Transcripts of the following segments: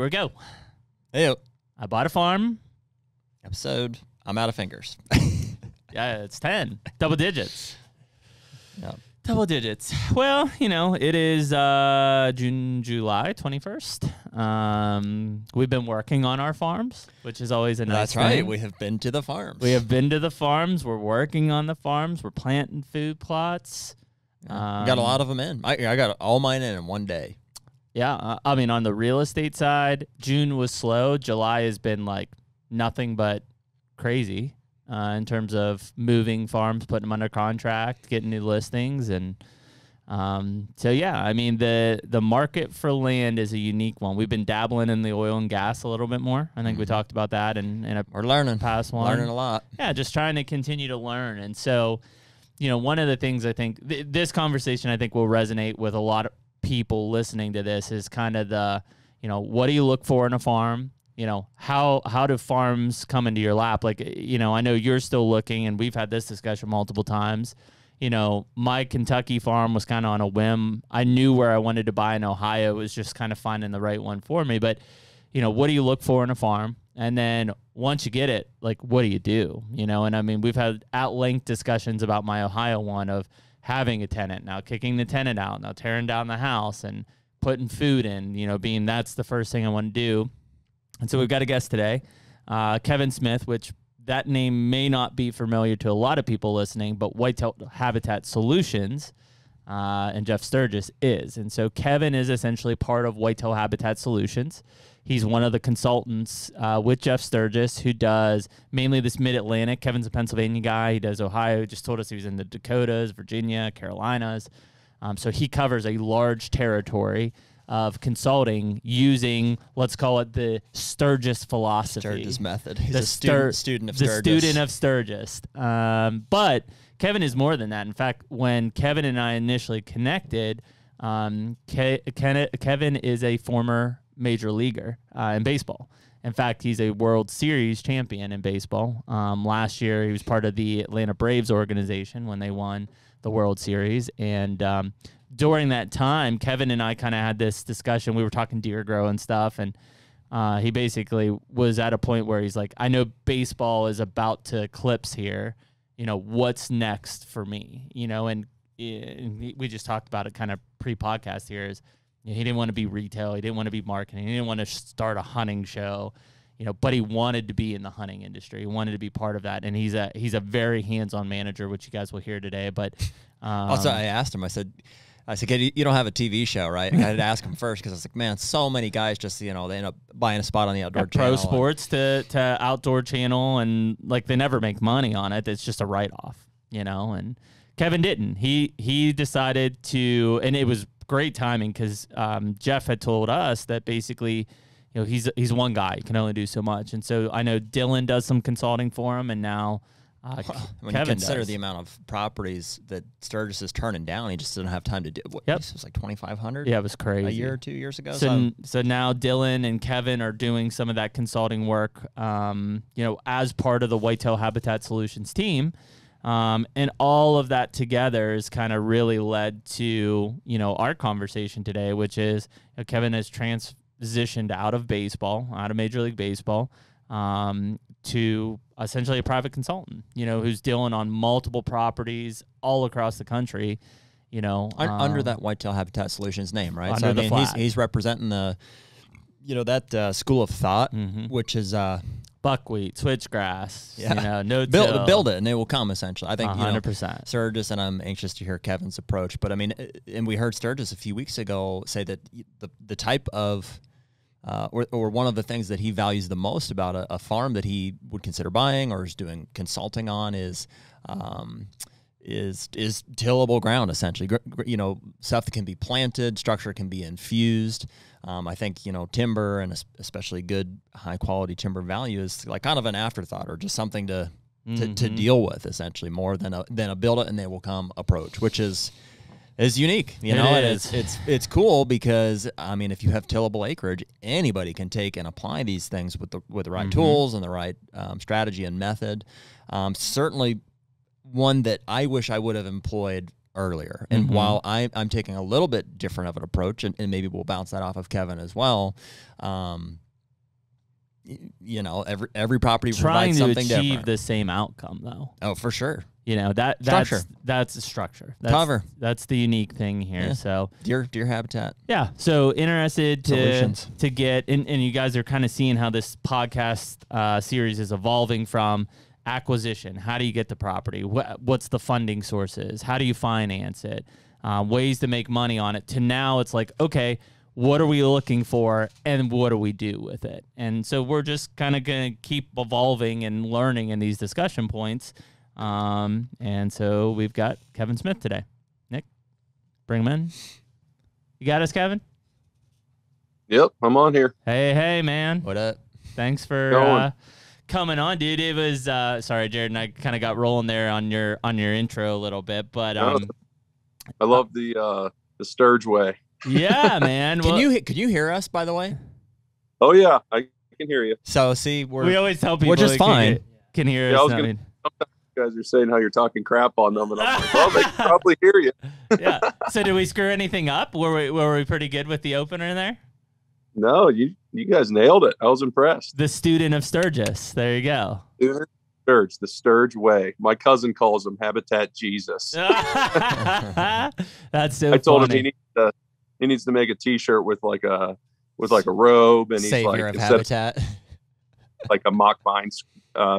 we go. Hey, I bought a farm. episode. I'm out of fingers. Yeah, it's 10. Double digits. Yeah. Double digits. Well, you know, it is July 21st. We've been working on our farms, which is always a nice thing. That's right. We have been to the farms. We have been to the farms. We're working on the farms. We're planting food plots. Got a lot of them in. I got all mine in one day. Yeah. I mean, on the real estate side, June was slow. July has been like nothing but crazy in terms of moving farms, putting them under contract, getting new listings. And so, yeah, I mean, the market for land is a unique one. We've been dabbling in the oil and gas a little bit more. I think we talked about that in a We're learning. past one. Learning a lot. Yeah, just trying to continue to learn. And so, you know, one of the things I think this conversation I think will resonate with a lot of people listening to this is kind of the, you know, what do you look for in a farm? You know, how do farms come into your lap? Like, you know, I know you're still looking, and we've had this discussion multiple times. You know, my Kentucky farm was kind of on a whim. I knew where I wanted to buy in Ohio. It was just kind of finding the right one for me. But, you know, what do you look for in a farm? And then once you get it, like, what do you do? You know, and I mean, we've had at-length discussions about my Ohio one of having a tenant, now kicking the tenant out, now tearing down the house and putting food in, you know, being that's the first thing I want to do. And so we've got a guest today, Kevan Smith, which that name may not be familiar to a lot of people listening, but Whitetail Habitat Solutions and Jeff Sturgis is. And so Kevan is essentially part of Whitetail Habitat Solutions. He's one of the consultants with Jeff Sturgis who does mainly this Mid-Atlantic. Kevin's a Pennsylvania guy. He does Ohio. He just told us he was in the Dakotas, Virginia, Carolinas. So he covers a large territory of consulting using, let's call it the Sturgis philosophy. Sturgis method. He's a student of Sturgis. The student of Sturgis. But Kevan is more than that. In fact, when Kevan and I initially connected, Kevan is a former major leaguer in baseball. In fact, he's a World Series champion in baseball. Last year, he was part of the Atlanta Braves organization when they won the World Series. And during that time, Kevan and I kind of had this discussion. We were talking deer grow and stuff, and he basically was at a point where he's like, I know baseball is about to eclipse here. You know, what's next for me? You know, and we just talked about it kind of pre-podcast here is, you know, he didn't want to be retail. He didn't want to be marketing. He didn't want to start a hunting show, you know, but he wanted to be in the hunting industry. He wanted to be part of that. And he's a very hands-on manager, which you guys will hear today. But also, I asked him, I said, "Hey, you don't have a TV show, right?" I had to ask him first because I was like, man, so many guys just, you know, they end up buying a spot on the outdoor channel. Pro sports to outdoor channel, and like they never make money on it. It's just a write-off, you know. And Kevan didn't. He decided to, and it was great timing because Jeff had told us that basically, you know, he's one guy. He can only do so much. And so I know Dylan does some consulting for him, and now when Kevan you consider does. the amount of properties that Sturgis is turning down, he just didn't have time to do. What, Yep. It was like 2,500. Yeah, it was crazy. A year or 2 years ago. So now Dylan and Kevan are doing some of that consulting work, you know, as part of the Whitetail Habitat Solutions team. And all of that together has kind of really led to, you know, our conversation today, which is, you know, Kevan has transitioned out of baseball, out of Major League Baseball, to essentially a private consultant, you know, who's dealing on multiple properties all across the country, you know. Under that Whitetail Habitat Solutions name, right? Under So, I the mean, flag. he's representing the, you know, that school of thought, which is buckwheat, switchgrass, Yeah. you know, no-till. build it and they will come, essentially. I think 100%. Sturgis, and I'm anxious to hear Kevin's approach. But I mean, and we heard Sturgis a few weeks ago say that the type of or one of the things that he values the most about a farm that he would consider buying or is doing consulting on is tillable ground, essentially. You know, stuff that can be planted, structure can be infused. I think, you know, timber and especially good high quality timber value is like kind of an afterthought or just something to deal with, essentially, more than a build it and they will come approach, which is unique. You know, it's cool because, I mean, if you have tillable acreage, anybody can take and apply these things with the right tools and the right strategy and method. Certainly one that I wish I would have employed earlier. And while I'm taking a little bit different of an approach, and maybe we'll bounce that off of Kevan as well, you know, every property provides something different. Trying to achieve the same outcome, though. Oh, for sure. You know, that's a structure. That's the unique thing here. Yeah. So deer habitat. Yeah. So interested Solutions. to get and you guys are kind of seeing how this podcast series is evolving from acquisition. How do you get the property? What's the funding sources? How do you finance it? Ways to make money on it. To now, it's like, okay, what are we looking for, and what do we do with it? And so we're just kind of going to keep evolving and learning in these discussion points. And so we've got Kevan Smith today. Nick, bring him in. You got us, Kevan? Yep, I'm on here. Hey, man. What up? Thanks for coming on, dude. It was sorry, Jared, and I kind of got rolling there on your intro a little bit, but I love the Sturge way. Yeah, man. Can you hear us, by the way? Oh yeah, I can hear you. So see, we always tell people we're just fine. Can hear us. Sometimes you guys are saying how you're talking crap on them, and I'm like, well, they can probably hear you. Yeah. So did we screw anything up? Were we pretty good with the opener there? No, you guys nailed it. I was impressed. The student of Sturgis. There you go. Sturge, the Sturge way. My cousin calls him Habitat Jesus. That's so I told funny. him he needs to make a T-shirt with like a robe, and he's Savior like of habitat, like a mock vine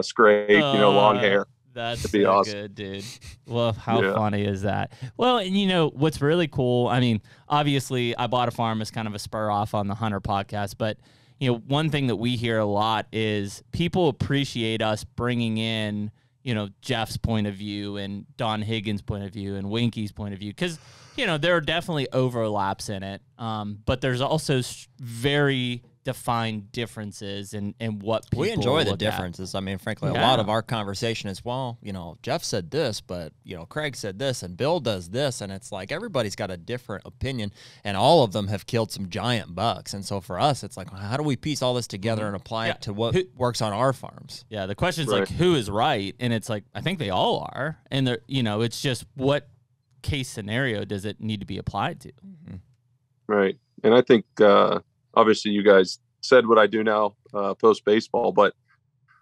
scrape, long hair. That's It'd be so awesome. good, dude. Well, how funny is that? Well, and you know what's really cool? I mean, obviously, I Bought a Farm as kind of a spur off on the Hunter podcast, but you know, one thing that we hear a lot is people appreciate us bringing in, you know, Jeff's point of view and Don Higgins' point of view and Winky's point of view, because you know there are definitely overlaps in it, but there's also very defined differences in what people we enjoy the look differences. I mean, frankly, a Yeah. lot of our conversation is, well, you know, Jeff said this, but you know, Craig said this, and Bill does this, and it's like everybody's got a different opinion, and all of them have killed some giant bucks. And so for us, it's like, how do we piece all this together and apply it to what works on our farms? Yeah, the question is like, who is right? And it's like, I think they all are, and they're, you know, it's just what case scenario does it need to be applied to? Right, and I think. Obviously, you guys said what I do now post baseball, but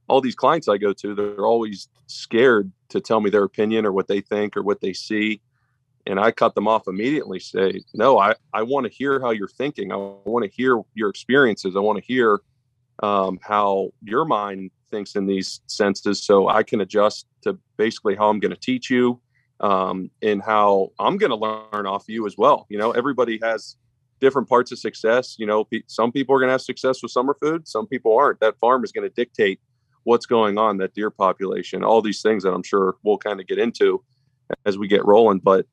all these clients I go to, they're always scared to tell me their opinion or what they think or what they see. And I cut them off immediately, say, no, I want to hear how you're thinking. I want to hear your experiences. I want to hear how your mind thinks in these senses, so I can adjust to basically how I'm going to teach you and how I'm going to learn off you as well. You know, everybody has different parts of success. You know, some people are going to have success with summer food. Some people aren't. That farm is going to dictate what's going on, that deer population, all these things that I'm sure we'll kind of get into as we get rolling. But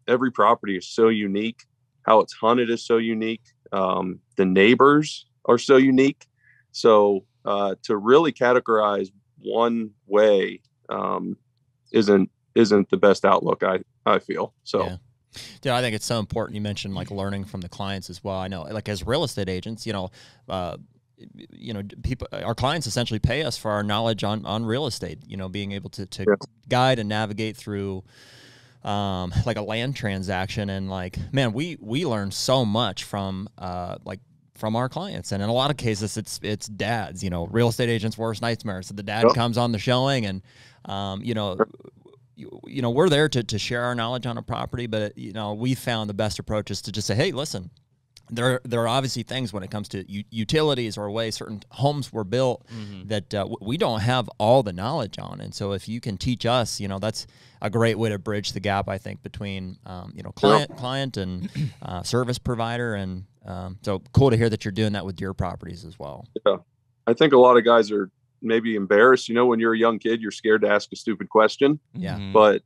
every property is so unique. How it's hunted is so unique. The neighbors are so unique. So to really categorize one way isn't the best outlook, I feel. So. Yeah. Yeah, I think it's so important. You mentioned like learning from the clients as well. I know, like as real estate agents, people, our clients essentially pay us for our knowledge on real estate. You know, being able to guide and navigate through like a land transaction, and like, man, we learn so much from our clients, and in a lot of cases, it's dads. You know, real estate agents' worst nightmares. So the dad comes on the showing, and we're there to share our knowledge on a property, but you know, we found the best approach is to just say, hey, listen, there are obviously things when it comes to utilities or way certain homes were built that we don't have all the knowledge on. And so if you can teach us, you know, that's a great way to bridge the gap, I think, between, client and service provider. And so cool to hear that you're doing that with deer properties as well. Yeah. I think a lot of guys are maybe embarrassed. You know, when you're a young kid, you're scared to ask a stupid question. Yeah. But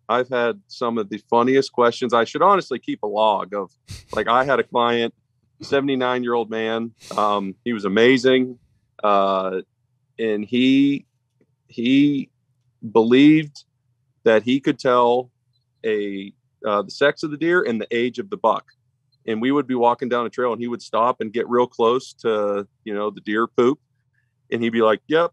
I've had some of the funniest questions. I should honestly keep a log of, like, I had a client, 79-year-old man. He was amazing. And he believed that he could tell the sex of the deer and the age of the buck. And we would be walking down a trail and he would stop and get real close to, the deer poop. And he'd be like, yep,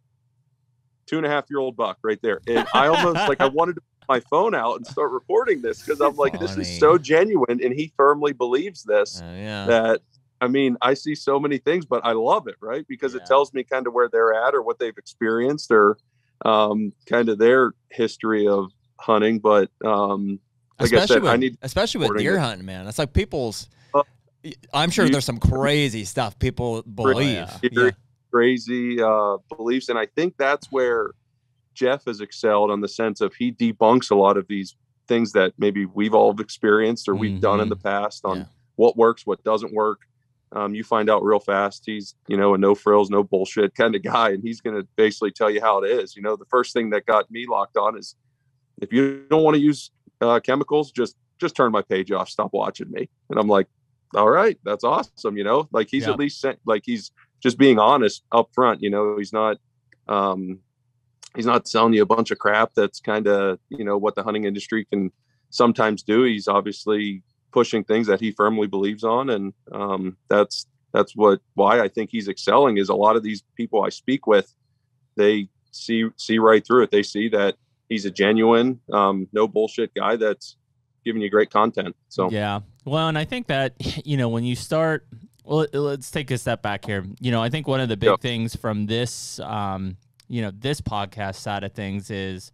2.5-year-old buck right there. And I almost I wanted to my phone out and start recording this because I'm like, this Funny. is so genuine, and he firmly believes this. Yeah. That I mean, I see so many things, but I love it, right? Because it tells me kind of where they're at or what they've experienced or kind of their history of hunting. But like especially I said, especially with deer hunting, man. It's like people's. I'm sure there's some crazy stuff people believe. Crazy beliefs, and I think that's where Jeff has excelled on the sense of he debunks a lot of these things that maybe we've all experienced or we've done in the past on what works, what doesn't work. You find out real fast. He's, a no frills, no bullshit kind of guy. And he's going to basically tell you how it is. The first thing that got me locked on is if you don't want to use chemicals, just turn my page off, stop watching me. And I'm like, all right, that's awesome. Like he's at least like he's just being honest up front. He's not selling you a bunch of crap. That's kind of, what the hunting industry can sometimes do. He's obviously pushing things that he firmly believes on. And that's why I think he's excelling is a lot of these people I speak with, they see right through it. They see that he's a genuine, no bullshit guy that's giving you great content. So, yeah. Well, and I think that, when you start, well, let's take a step back here. I think one of the big things from this, this podcast side of things is,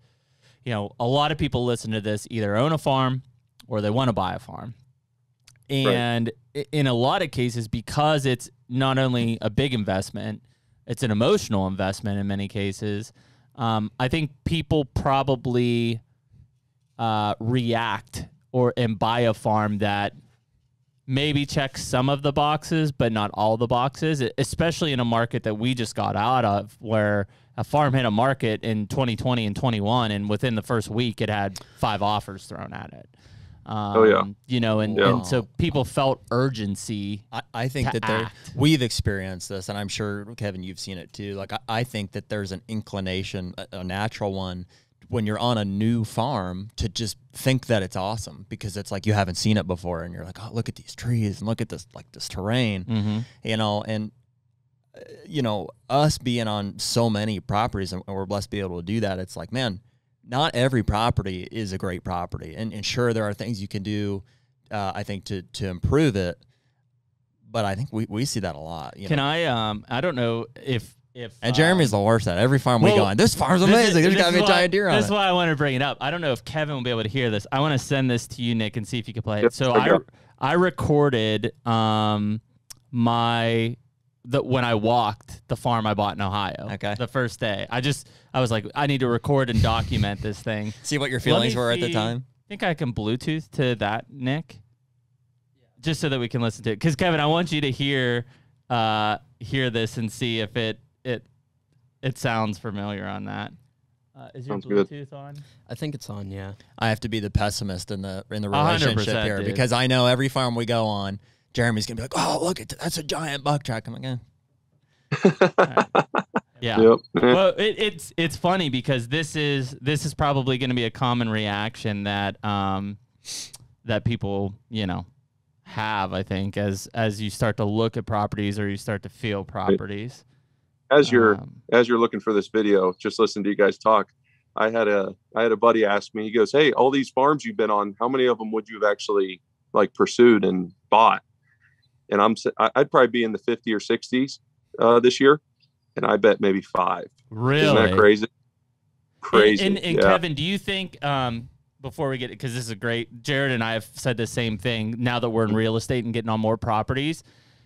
a lot of people listen to this, either own a farm or they want to buy a farm. And in a lot of cases, because it's not only a big investment, it's an emotional investment in many cases. I think people probably react and buy a farm that maybe checks some of the boxes, but not all the boxes, especially in a market that we just got out of, where a farm hit a market in 2020 and 21, and within the first week, it had 5 offers thrown at it. And so people felt urgency. I think that we've experienced this, and I'm sure, Kevin, you've seen it too. Like, I think that there's an inclination, a natural one, when you're on a new farm to just think that it's awesome because it's like you haven't seen it before, and you're like, oh, look at these trees and look at this, like this terrain, and us being on so many properties and we're blessed to be able to do that. It's like, man, not every property is a great property, and sure, there are things you can do, I think, to improve it, but I think we see that a lot. I don't know if and Jeremy's the worst at every farm we go on. This farm's amazing. There's got to be a giant deer on it. That's why I want to bring it up. I don't know if Kevin will be able to hear this. I want to send this to you, Nick, and see if you can play it. So I recorded when I walked the farm I bought in Ohio. Okay. The first day. I was like, I need to record and document this thing. See what your feelings were at the time. I think I can Bluetooth to that, Nick. Just so that we can listen to it. Because Kevin, I want you to hear this and see if it sounds familiar on that. Is your Bluetooth on? I think it's on, yeah. I have to be the pessimist in the relationship here, because I know every farm we go on, Jeremy's gonna be like, "Oh, look at that's a giant buck track." I'm like, Right. Yeah. Yep. Well, it's funny because this is probably going to be a common reaction that that people have, I think, as you start to look at properties or you start to feel properties. As you're looking for this video, just listen to you guys talk. I had a buddy ask me. He goes, "Hey, all these farms you've been on, how many of them would you have actually pursued and bought?" And I'd probably be in the 50 or 60s this year, and I bet maybe 5. Really? Isn't that crazy? Crazy. And Kevin, do you think before we get it, because this is great, Jared and I have said the same thing. Now that we're in real estate and getting on more properties,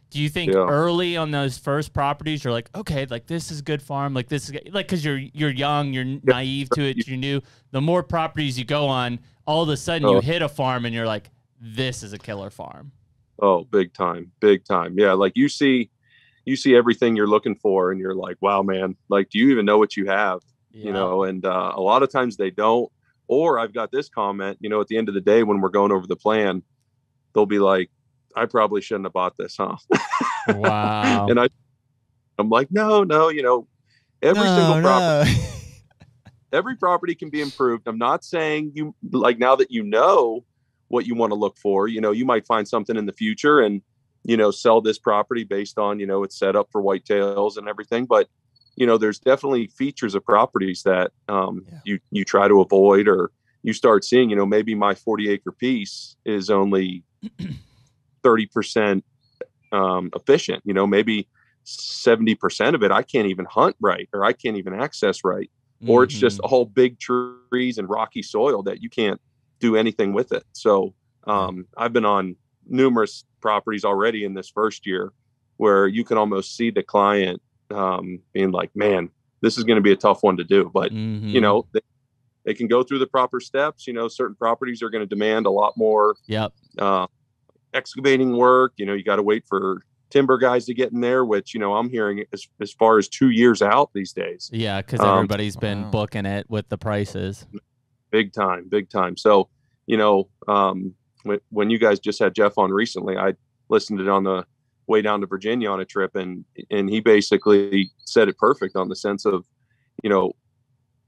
do you think early on those first properties you're like, okay, this is a good farm, this is because you're young, you're naive to it, you're new. The more properties you go on, all of a sudden you hit a farm and you're like, this is a killer farm. Oh, big time. Yeah. You see everything you're looking for and you're like, wow, man, do you even know what you have? Yeah. And a lot of times they don't. Or I've got this comment, at the end of the day, when we're going over the plan, they'll be like, I probably shouldn't have bought this, huh? Wow. And I'm like, no, single property, every property can be improved. I'm not saying you now that you know what you want to look for, you might find something in the future and, sell this property based on, it's set up for whitetails and everything. But, there's definitely features of properties that you try to avoid, or you start seeing, maybe my 40-acre piece is only 30% efficient. Maybe 70% of it I can't even hunt right, or I can't even access right, or it's just all big trees and rocky soil that you can't do anything with it. So I've been on numerous properties already in this first year where you can almost see the client being like, man, this is going to be a tough one to do. But, they can go through the proper steps. Certain properties are going to demand a lot more excavating work. You got to wait for timber guys to get in there, which, I'm hearing as far as 2 years out these days. Yeah, because everybody's been booking it with the prices. Big time. So, when you guys just had Jeff on recently, I listened to it on the way down to Virginia on a trip, and he basically said it perfect on the sense of,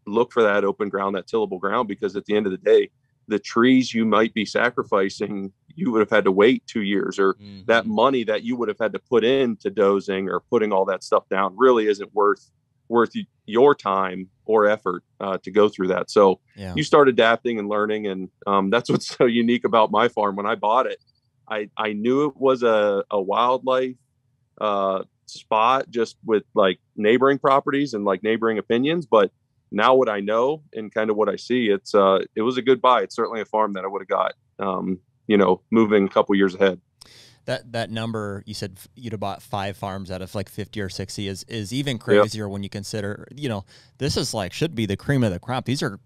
look for that open ground, that tillable ground, because at the end of the day, the trees you might be sacrificing, you would have had to wait 2 years, or that money that you would have had to put into dozing or putting all that stuff down really isn't worth your time or effort to go through that. So you start adapting and learning. And that's what's so unique about my farm. When I bought it, I knew it was a wildlife spot, just with like neighboring properties and like neighboring opinions. But now what I know and kind of what I see, it was a good buy. It's certainly a farm that I would have got, moving a couple years ahead. That number, you said you'd have bought 5 farms out of like 50 or 60 is even crazier when you consider, this is like, should be the cream of the crop. These are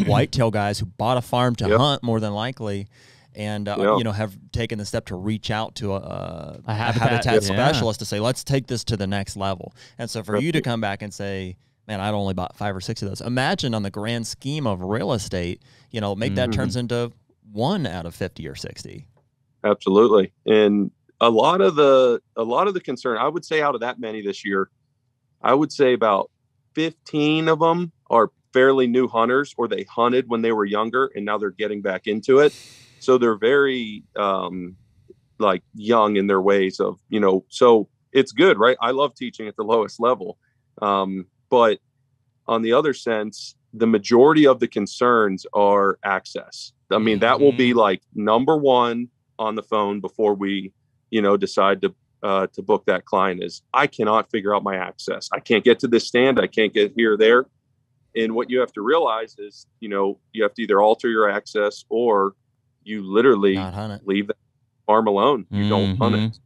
whitetail guys who bought a farm to hunt more than likely, and, have taken the step to reach out to a habitat specialist to say, let's take this to the next level. And so for you to come back and say, man, I'd only bought 5 or 6 of those. Imagine on the grand scheme of real estate, maybe that turns into 1 out of 50 or 60. Absolutely. And a lot of the concern, I would say out of that many this year, I would say about 15 of them are fairly new hunters, or they hunted when they were younger and now they're getting back into it. So they're very like young in their ways of, so it's good, right? I love teaching at the lowest level. But on the other sense, the majority of the concerns are access. I mean, that will be like number one on the phone before we, decide to book that client is, I cannot figure out my access. I can't get to this stand. I can't get here or there. And what you have to realize is, you have to either alter your access or you literally leave the farm alone. You don't hunt it.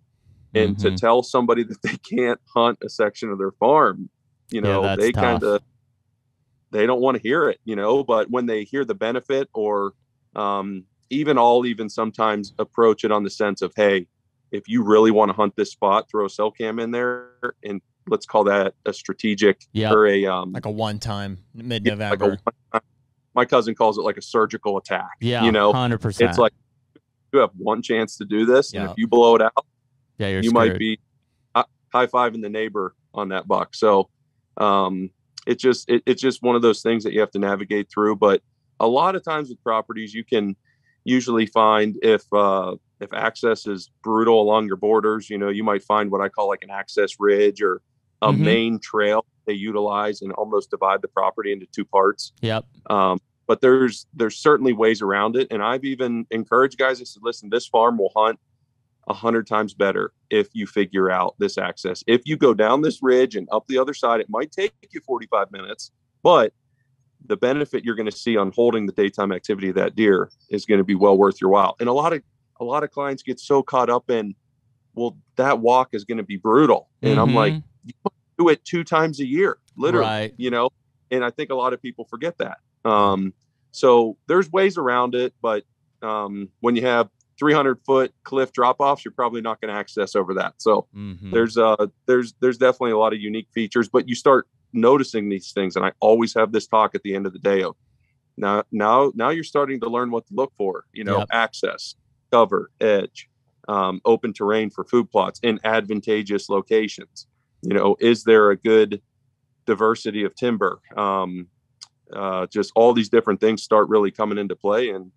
And to tell somebody that they can't hunt a section of their farm, they kind of, they don't want to hear it, but when they hear the benefit, or even sometimes approach it on the sense of, hey, if you really want to hunt this spot, throw a cell cam in there, and let's call that a strategic or a like a one-time mid-November. My cousin calls it like a surgical attack. Yeah, 100%. It's like you have one chance to do this, and if you blow it out, you might be high-fiving the neighbor on that buck. So it's just one of those things that you have to navigate through. But a lot of times with properties, you can usually find if access is brutal along your borders, you might find what I call like an access ridge or a main trail they utilize and almost divide the property into 2 parts. Yep. But there's certainly ways around it. And I've even encouraged guys, I said, listen, this farm will hunt 100 times better if you figure out this access. If you go down this ridge and up the other side, it might take you 45 minutes, but the benefit you're going to see on holding the daytime activity of that deer is going to be well worth your while. And a lot of clients get so caught up in, well, that walk is going to be brutal. And I'm like, you do it 2 times a year, literally, right. And I think a lot of people forget that. So there's ways around it, but when you have 300-foot cliff drop-offs, you're probably not going to access over that. So there's definitely a lot of unique features, but you start noticing these things. And I always have this talk at the end of the day of now you're starting to learn what to look for, access, cover, edge, open terrain for food plots in advantageous locations. Is there a good diversity of timber? Just all these different things start really coming into play. And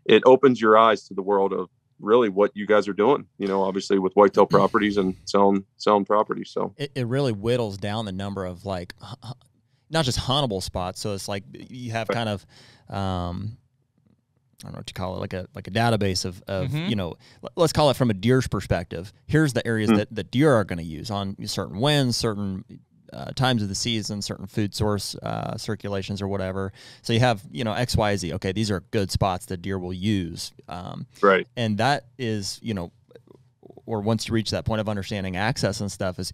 it opens your eyes to the world of really what you guys are doing, obviously with whitetail properties and selling properties. So it really whittles down the number of like, not just huntable spots. So it's like you have kind of, I don't know what you call it, like a database of you know, let's call it from a deer's perspective. Here's the areas that deer are going to use on certain winds, certain times of the season, certain food source circulations or whatever. So you have, you know, X, Y, Z. Okay, these are good spots that deer will use. Right. And that is, you know, or once you reach that point of understanding access and stuff, is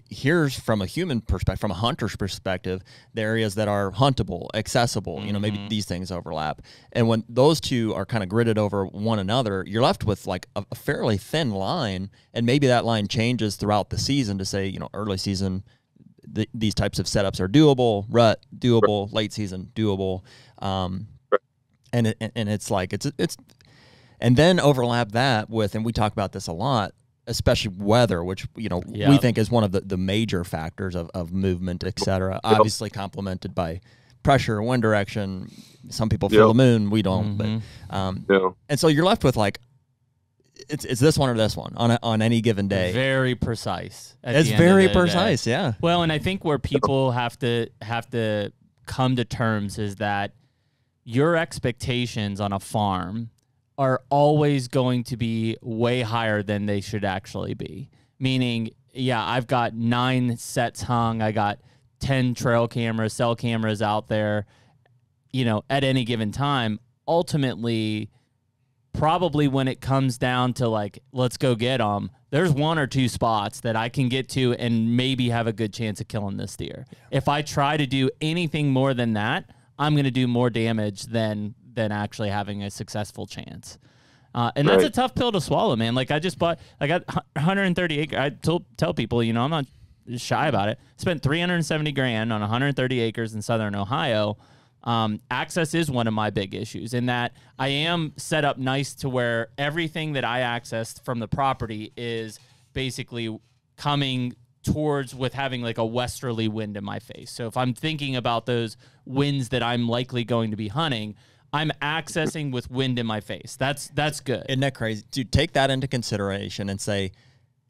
here's from a human perspective, from a hunter's perspective, the areas that are huntable, accessible, you know, maybe these things overlap. And when those two are kind of gridded over one another, you're left with like a fairly thin line. And maybe that line changes throughout the season to say, you know, early season, these types of setups are doable, rut, doable, late season, doable. And it's like, it's, and then overlap that with, and we talk about this a lot, especially weather, which, you know, we think is one of the major factors of movement, et cetera, obviously complemented by pressure, wind direction. Some people feel the moon, we don't, but, and so you're left with like, it's this one or this one on any given day. Very precise. It's very precise. Yeah. Well, and I think where people have to come to terms is that your expectations on a farm are always going to be way higher than they should actually be. Meaning, yeah, I've got 9 sets hung. I got 10 trail cameras, cell cameras out there, you know, at any given time. Ultimately, probably when it comes down to like, let's go get them, there's 1 or 2 spots that I can get to and maybe have a good chance of killing this deer. If I try to do anything more than that, I'm going to do more damage than actually having a successful chance. And that's a tough pill to swallow, man. Like I got 130 acres. I tell people, you know, I'm not shy about it. Spent $370 grand on 130 acres in Southern Ohio. Access is one of my big issues in that I am set up nice to where everything that I accessed from the property is basically coming towards with having like a westerly wind in my face. So if I'm thinking about those winds that I'm likely going to be hunting, I'm accessing with wind in my face. That's good. Isn't that crazy? Dude, take that into consideration and say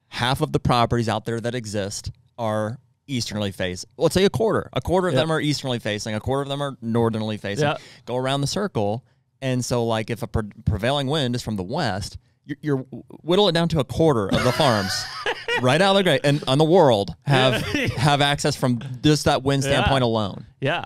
half of the properties out there that exist are easternly facing. Let's say a quarter of them are easternly facing, a quarter of them are northernly facing. Go around the circle. And so like if a prevailing wind is from the west, you're whittle it down to a quarter of the farms right out of the gate and on the world have access from just that wind standpoint alone. Yeah.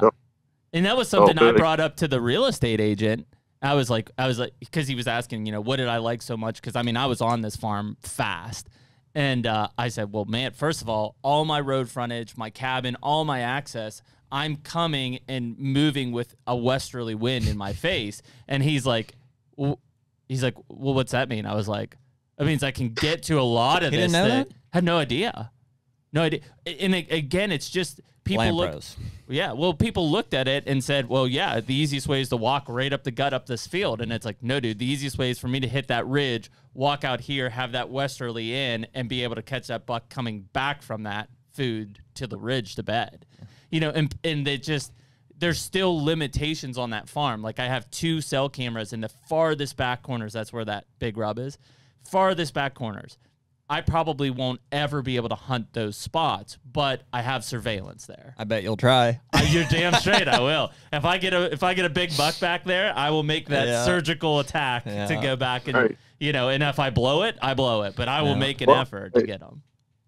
And that was something I brought up to the real estate agent. I was like, because he was asking, you know, what did I like so much? Because I mean, I was on this farm fast. And I said, well, man, first of all my road frontage, my cabin, all my access, I'm coming and moving with a westerly wind in my face. And he's like, well, what's that mean? I was like, it means I can get to a lot of this. Didn't know that? Had no idea. No idea. And again, it's just people people looked at it and said, well, yeah, the easiest way is to walk right up the gut up this field. And it's like, no, dude, the easiest way is for me to hit that ridge, walk out here, have that westerly in, and be able to catch that buck coming back from that food to the ridge to bed. You know, and they just, there's still limitations on that farm. Like I have 2 cell cameras in the farthest back corners. That's where that big rub is. Farthest back corners. I probably won't ever be able to hunt those spots, but I have surveillance there. I bet you'll try. You're damn straight I will. If I get a big buck back there, I will make that surgical attack to go back and you know. And if I blow it, I blow it. But I will make an effort to get him.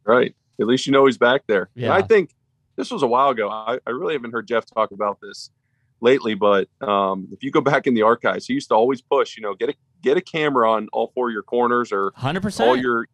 Right. At least you know he's back there. Yeah. And I think this was a while ago. I really haven't heard Jeff talk about this lately, but if you go back in the archives, he used to always push, you know, get a camera on all 4 of your corners or 100% all your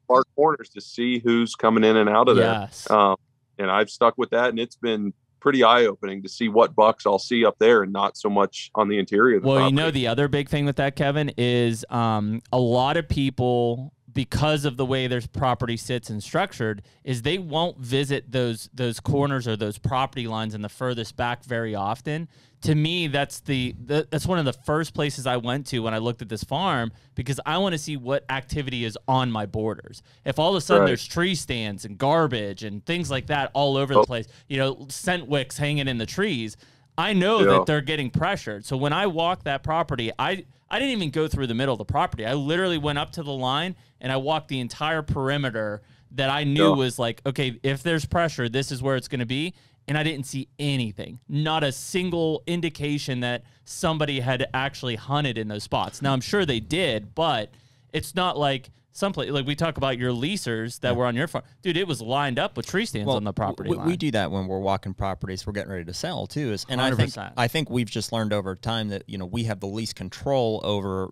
far corners to see who's coming in and out of there. Yes. And I've stuck with that, and it's been pretty eye-opening to see what bucks I'll see up there and not so much on the interior of the property. You know, the other big thing with that, Kevin, is a lot of people, because of the way their property sits and structured, is they won't visit those corners or those property lines in the furthest back very often. To me, that's one of the first places I went to when I looked at this farm, because I want to see what activity is on my borders. If all of a sudden there's tree stands and garbage and things like that all over the place, you know, scent wicks hanging in the trees, I know that they're getting pressured. So when I walked that property, I didn't even go through the middle of the property. I literally went up to the line and I walked the entire perimeter that I knew was like, okay, if there's pressure, this is where it's going to be. and I didn't see anything, not a single indication that somebody had actually hunted in those spots. Now, I'm sure they did, but it's not like someplace, like we talk about your leasers that were on your farm. Dude, it was lined up with tree stands on the property line. We do that when we're walking properties we're getting ready to sell too. And 100%. I think we've just learned over time that, you know, we have the least control over,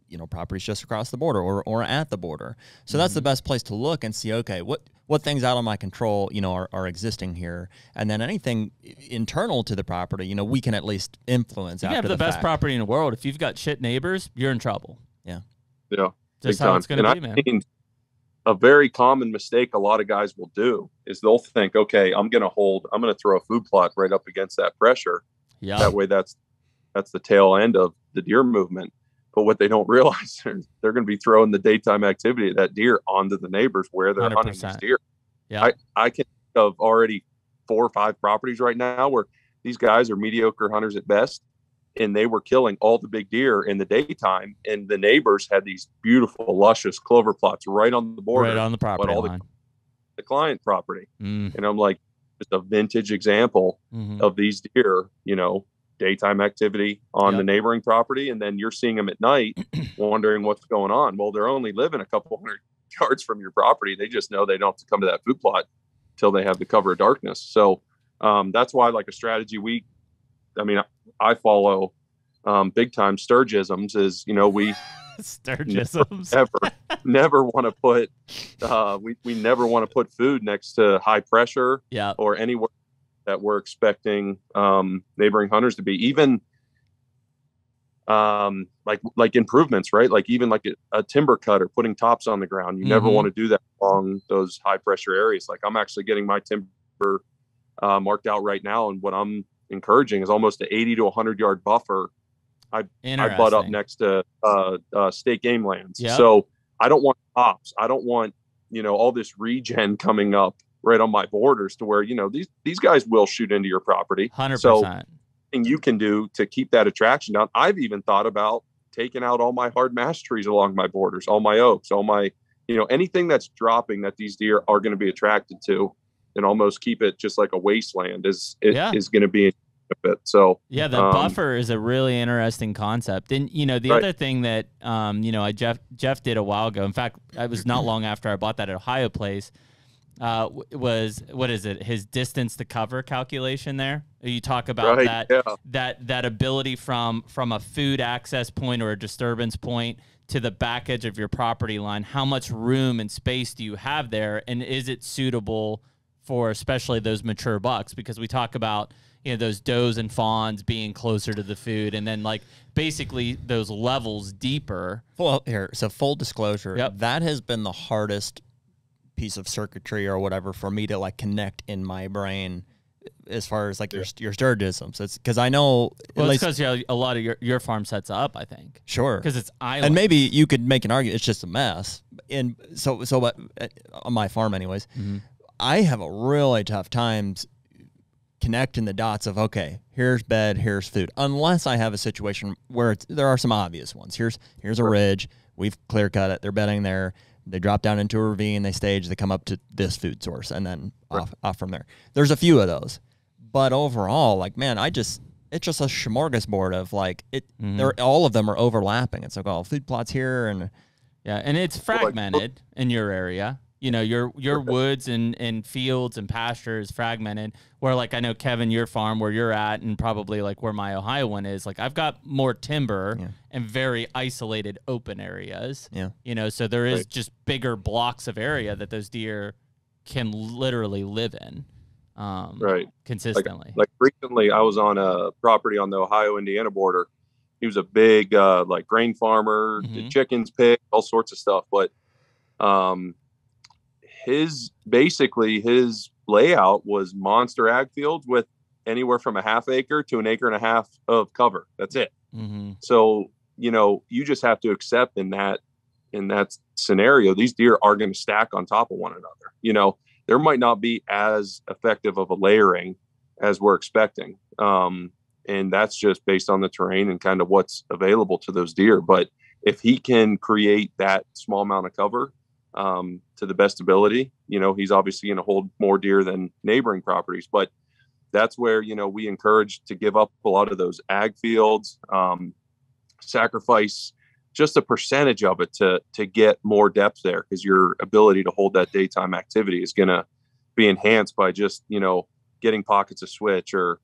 you know, properties just across the border or at the border. So that's the best place to look and see, okay, what things out of my control, you know, are existing here. And then anything internal to the property, you know, we can at least influence You after have the the best fact. property in the world. If you've got shit neighbors, you're in trouble. Yeah. Yeah. Just big how time. it's going to be, man. I've seen a very common mistake a lot of guys will do is they'll think, okay, I'm going to throw a food plot right up against that pressure. Yeah. That way that's the tail end of the deer movement. But what they don't realize is they're going to be throwing the daytime activity of that deer onto the neighbors where they're hunting 100%. these deer. Yeah. I can think of already 4 or 5 properties right now where these guys are mediocre hunters at best, and they were killing all the big deer in the daytime, and the neighbors had these beautiful, luscious clover plots right on the border, Right on the property line. the client property. Mm. And I'm like, just a vintage example of these deer, you know, daytime activity on the neighboring property, and then you're seeing them at night wondering what's going on. Well, they're only living a couple hundred yards from your property. They just know they don't have to come to that food plot till they have the cover of darkness. So that's why, like, a strategy I follow big time sturgisms is, you know, we Sturgisms. never want to put we never want to put food next to high pressure or anywhere that we're expecting neighboring hunters to be, even like improvements, right? Like even like a timber cutter putting tops on the ground. You never want to do that along those high pressure areas. Like, I'm actually getting my timber marked out right now, and what I'm encouraging is almost an 80 to 100 yard buffer. I butt up next to state game lands. So I don't want tops. I don't want, you know, all this regen coming up right on my borders to where, you know, these guys will shoot into your property. 100%. So anything you can do to keep that attraction down. I've even thought about taking out all my hard mash trees along my borders, all my oaks, all my, you know, anything that's dropping that these deer are going to be attracted to, and almost keep it just like a wasteland is going to be a benefit. So the buffer is a really interesting concept. And, you know, the other thing that, you know, Jeff did a while ago, in fact, I was not long after I bought that Ohio place, was, what is it? His distance to cover calculation there. You talk about that ability from a food access point or a disturbance point to the back edge of your property line. How much room and space do you have there? And is it suitable for especially those mature bucks? Because we talk about, you know, those does and fawns being closer to the food, and then like basically those levels deeper. Well, here, so full disclosure, that has been the hardest piece of circuitry or whatever for me to like connect in my brain as far as like your sturgisms. It's because I know, well, it's because a lot of your farm sets up, I think. Sure. Because it's island. And maybe you could make an argument it's just a mess. And so on my farm anyways, I have a really tough time connecting the dots of, okay, here's bed, here's food, unless I have a situation where there are some obvious ones. Here's a ridge, we've clear cut it, they're bedding there, they drop down into a ravine, they stage, they come up to this food source, and then off from there. There's a few of those, but overall, like, man, it's just a smorgasbord of like all of them are overlapping. It's like, oh, food plots here, and and it's fragmented in your area. You know, your woods and fields and pasture is fragmented. Where, like, I know, Kevin, your farm where you're at, and probably like where my Ohio one is, like, I've got more timber and very isolated open areas. Yeah. You know, so there is just bigger blocks of area that those deer can literally live in. Consistently. Like recently, I was on a property on the Ohio-Indiana border. He was a big like grain farmer, did chickens, pigs, all sorts of stuff, but his layout was monster ag fields with anywhere from a half acre to an acre and a half of cover. That's it. So, you know, you just have to accept in that scenario, these deer are going to stack on top of one another. You know, there might not be as effective of a layering as we're expecting. And that's just based on the terrain and kind of what's available to those deer. But if he can create that small amount of cover, to the best ability, you know, he's obviously going to hold more deer than neighboring properties. But that's where, we encourage to give up a lot of those ag fields, sacrifice just a percentage of it to get more depth there, because your ability to hold that daytime activity is going to be enhanced by just, getting pockets of switch, or,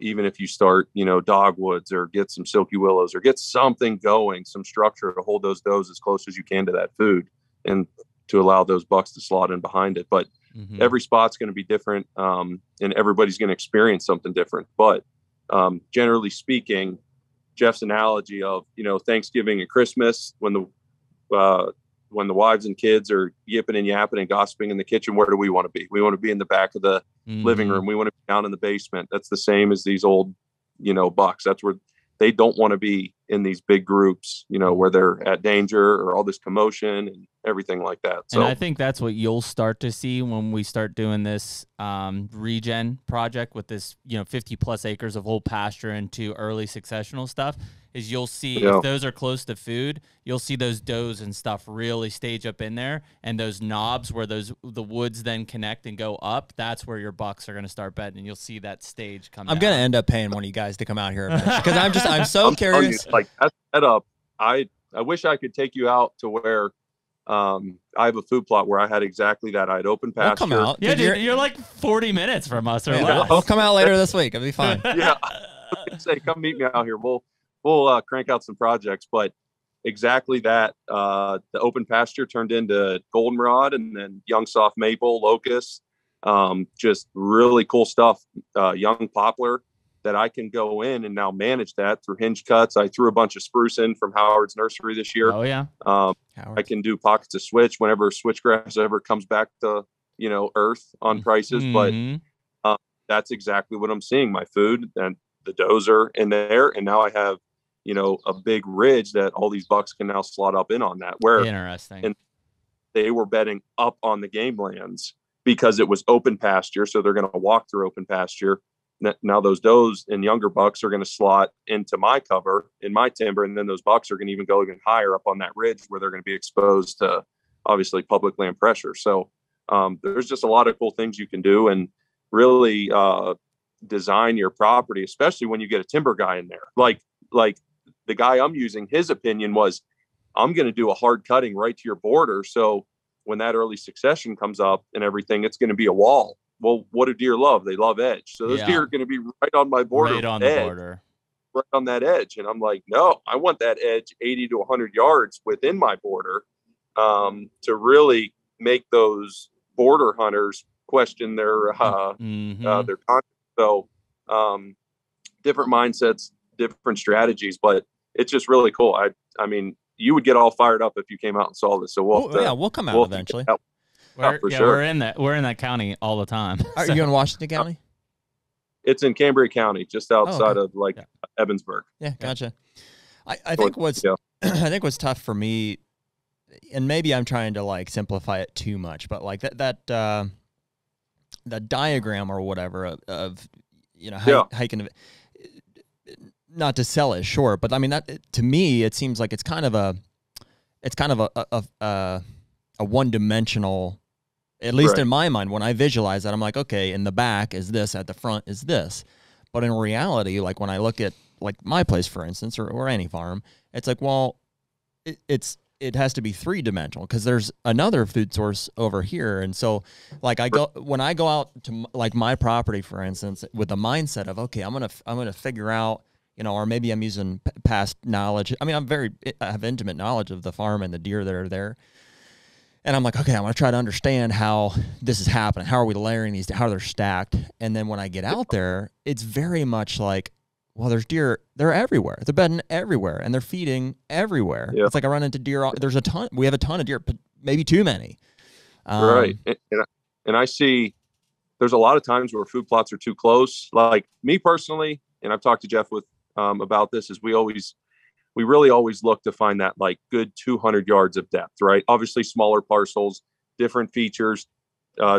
even if you start, dogwoods, or get some silky willows, or get something going, some structure to hold those does as close as you can to that food, and to allow those bucks to slot in behind it. But every spot's going to be different, and everybody's going to experience something different. But generally speaking, Jeff's analogy of, Thanksgiving and Christmas, when the wives and kids are yipping and yapping and gossiping in the kitchen, where do we want to be? We want to be in the back of the living room. We want to be down in the basement. That's the same as these old, bucks. That's where they don't want to be, in these big groups, where they're at danger or all this commotion and everything like that. So, and I think that's what you'll start to see when we start doing this regen project with this, 50 plus acres of whole pasture into early successional stuff, is you'll see if those are close to food, you'll see those does and stuff really stage up in there, and those knobs where the woods then connect and go up, that's where your bucks are going to start bedding, and you'll see that stage come I'm going to end up paying one of you guys to come out here because I'm so curious. Like that setup, I wish I could take you out to where I have a food plot where I had exactly that. I had open pasture. We'll come out. Yeah, dude, you're like 40 minutes from us or less. We'll come out later this week. It'll be fine. Yeah. Say, come meet me out here. We'll crank out some projects, but exactly that. The open pasture turned into goldenrod, and then young soft maple, locust, just really cool stuff. Young poplar that I can go in and now manage that through hinge cuts. I threw a bunch of spruce in from Howard's nursery this year. Oh yeah. I can do pockets of switch whenever switchgrass ever comes back to, earth on prices. But that's exactly what I'm seeing. My food and the dozer in there. And now I have, a big ridge that all these bucks can now slot up in on that, where interesting. And they were bedding up on the game lands because it was open pasture. So they're going to walk through open pasture. Now those does and younger bucks are going to slot into my cover in my timber. And then those bucks are going to even go even higher up on that ridge, where they're going to be exposed to obviously public land pressure. So there's just a lot of cool things you can do, and really design your property, especially when you get a timber guy in there. Like the guy I'm using, his opinion was, I'm going to do a hard cutting right to your border. So when that early succession comes up and everything, it's going to be a wall. Well, what do deer love? They love edge. So those deer are going to be right on my border. Right on the border. Right on that edge. And I'm like, no, I want that edge 80 to 100 yards within my border, to really make those border hunters question their content. So different mindsets, different strategies, but it's just really cool. I mean, you would get all fired up if you came out and saw this. So we'll come out eventually. We're in that county all the time. Are you in Washington County? It's in Cambria County, just outside of Evansburg. Yeah, gotcha. I think what's I think what's tough for me, and maybe I'm trying to like simplify it too much, but like that diagram or whatever of hiking, not to sell it short, but I mean that to me it seems like it's kind of a one-dimensional. At least in my mind, when I visualize that, I'm like, okay, in the back is this, at the front is this. But in reality, like when I look at like my place, for instance, or any farm, it's like, well, it has to be three-dimensional because there's another food source over here. And so like when I go out to like my property, for instance, with the mindset of, okay, I'm going to figure out, or maybe I'm using past knowledge. I mean, I have intimate knowledge of the farm and the deer that are there. And I'm like, okay, I'm going to try to understand how this is happening. How are we layering these, how they're stacked? And then when I get out there, it's very much like, well, there's deer, they're everywhere. They're bedding everywhere, and they're feeding everywhere. Yeah. It's like I run into deer. There's a ton. We have a ton of deer, but maybe too many. Right. And I see there's a lot of times where food plots are too close. Like me personally, and I've talked to Jeff about this, is we really always look to find that like good 200 yards of depth, right? Obviously smaller parcels, different features,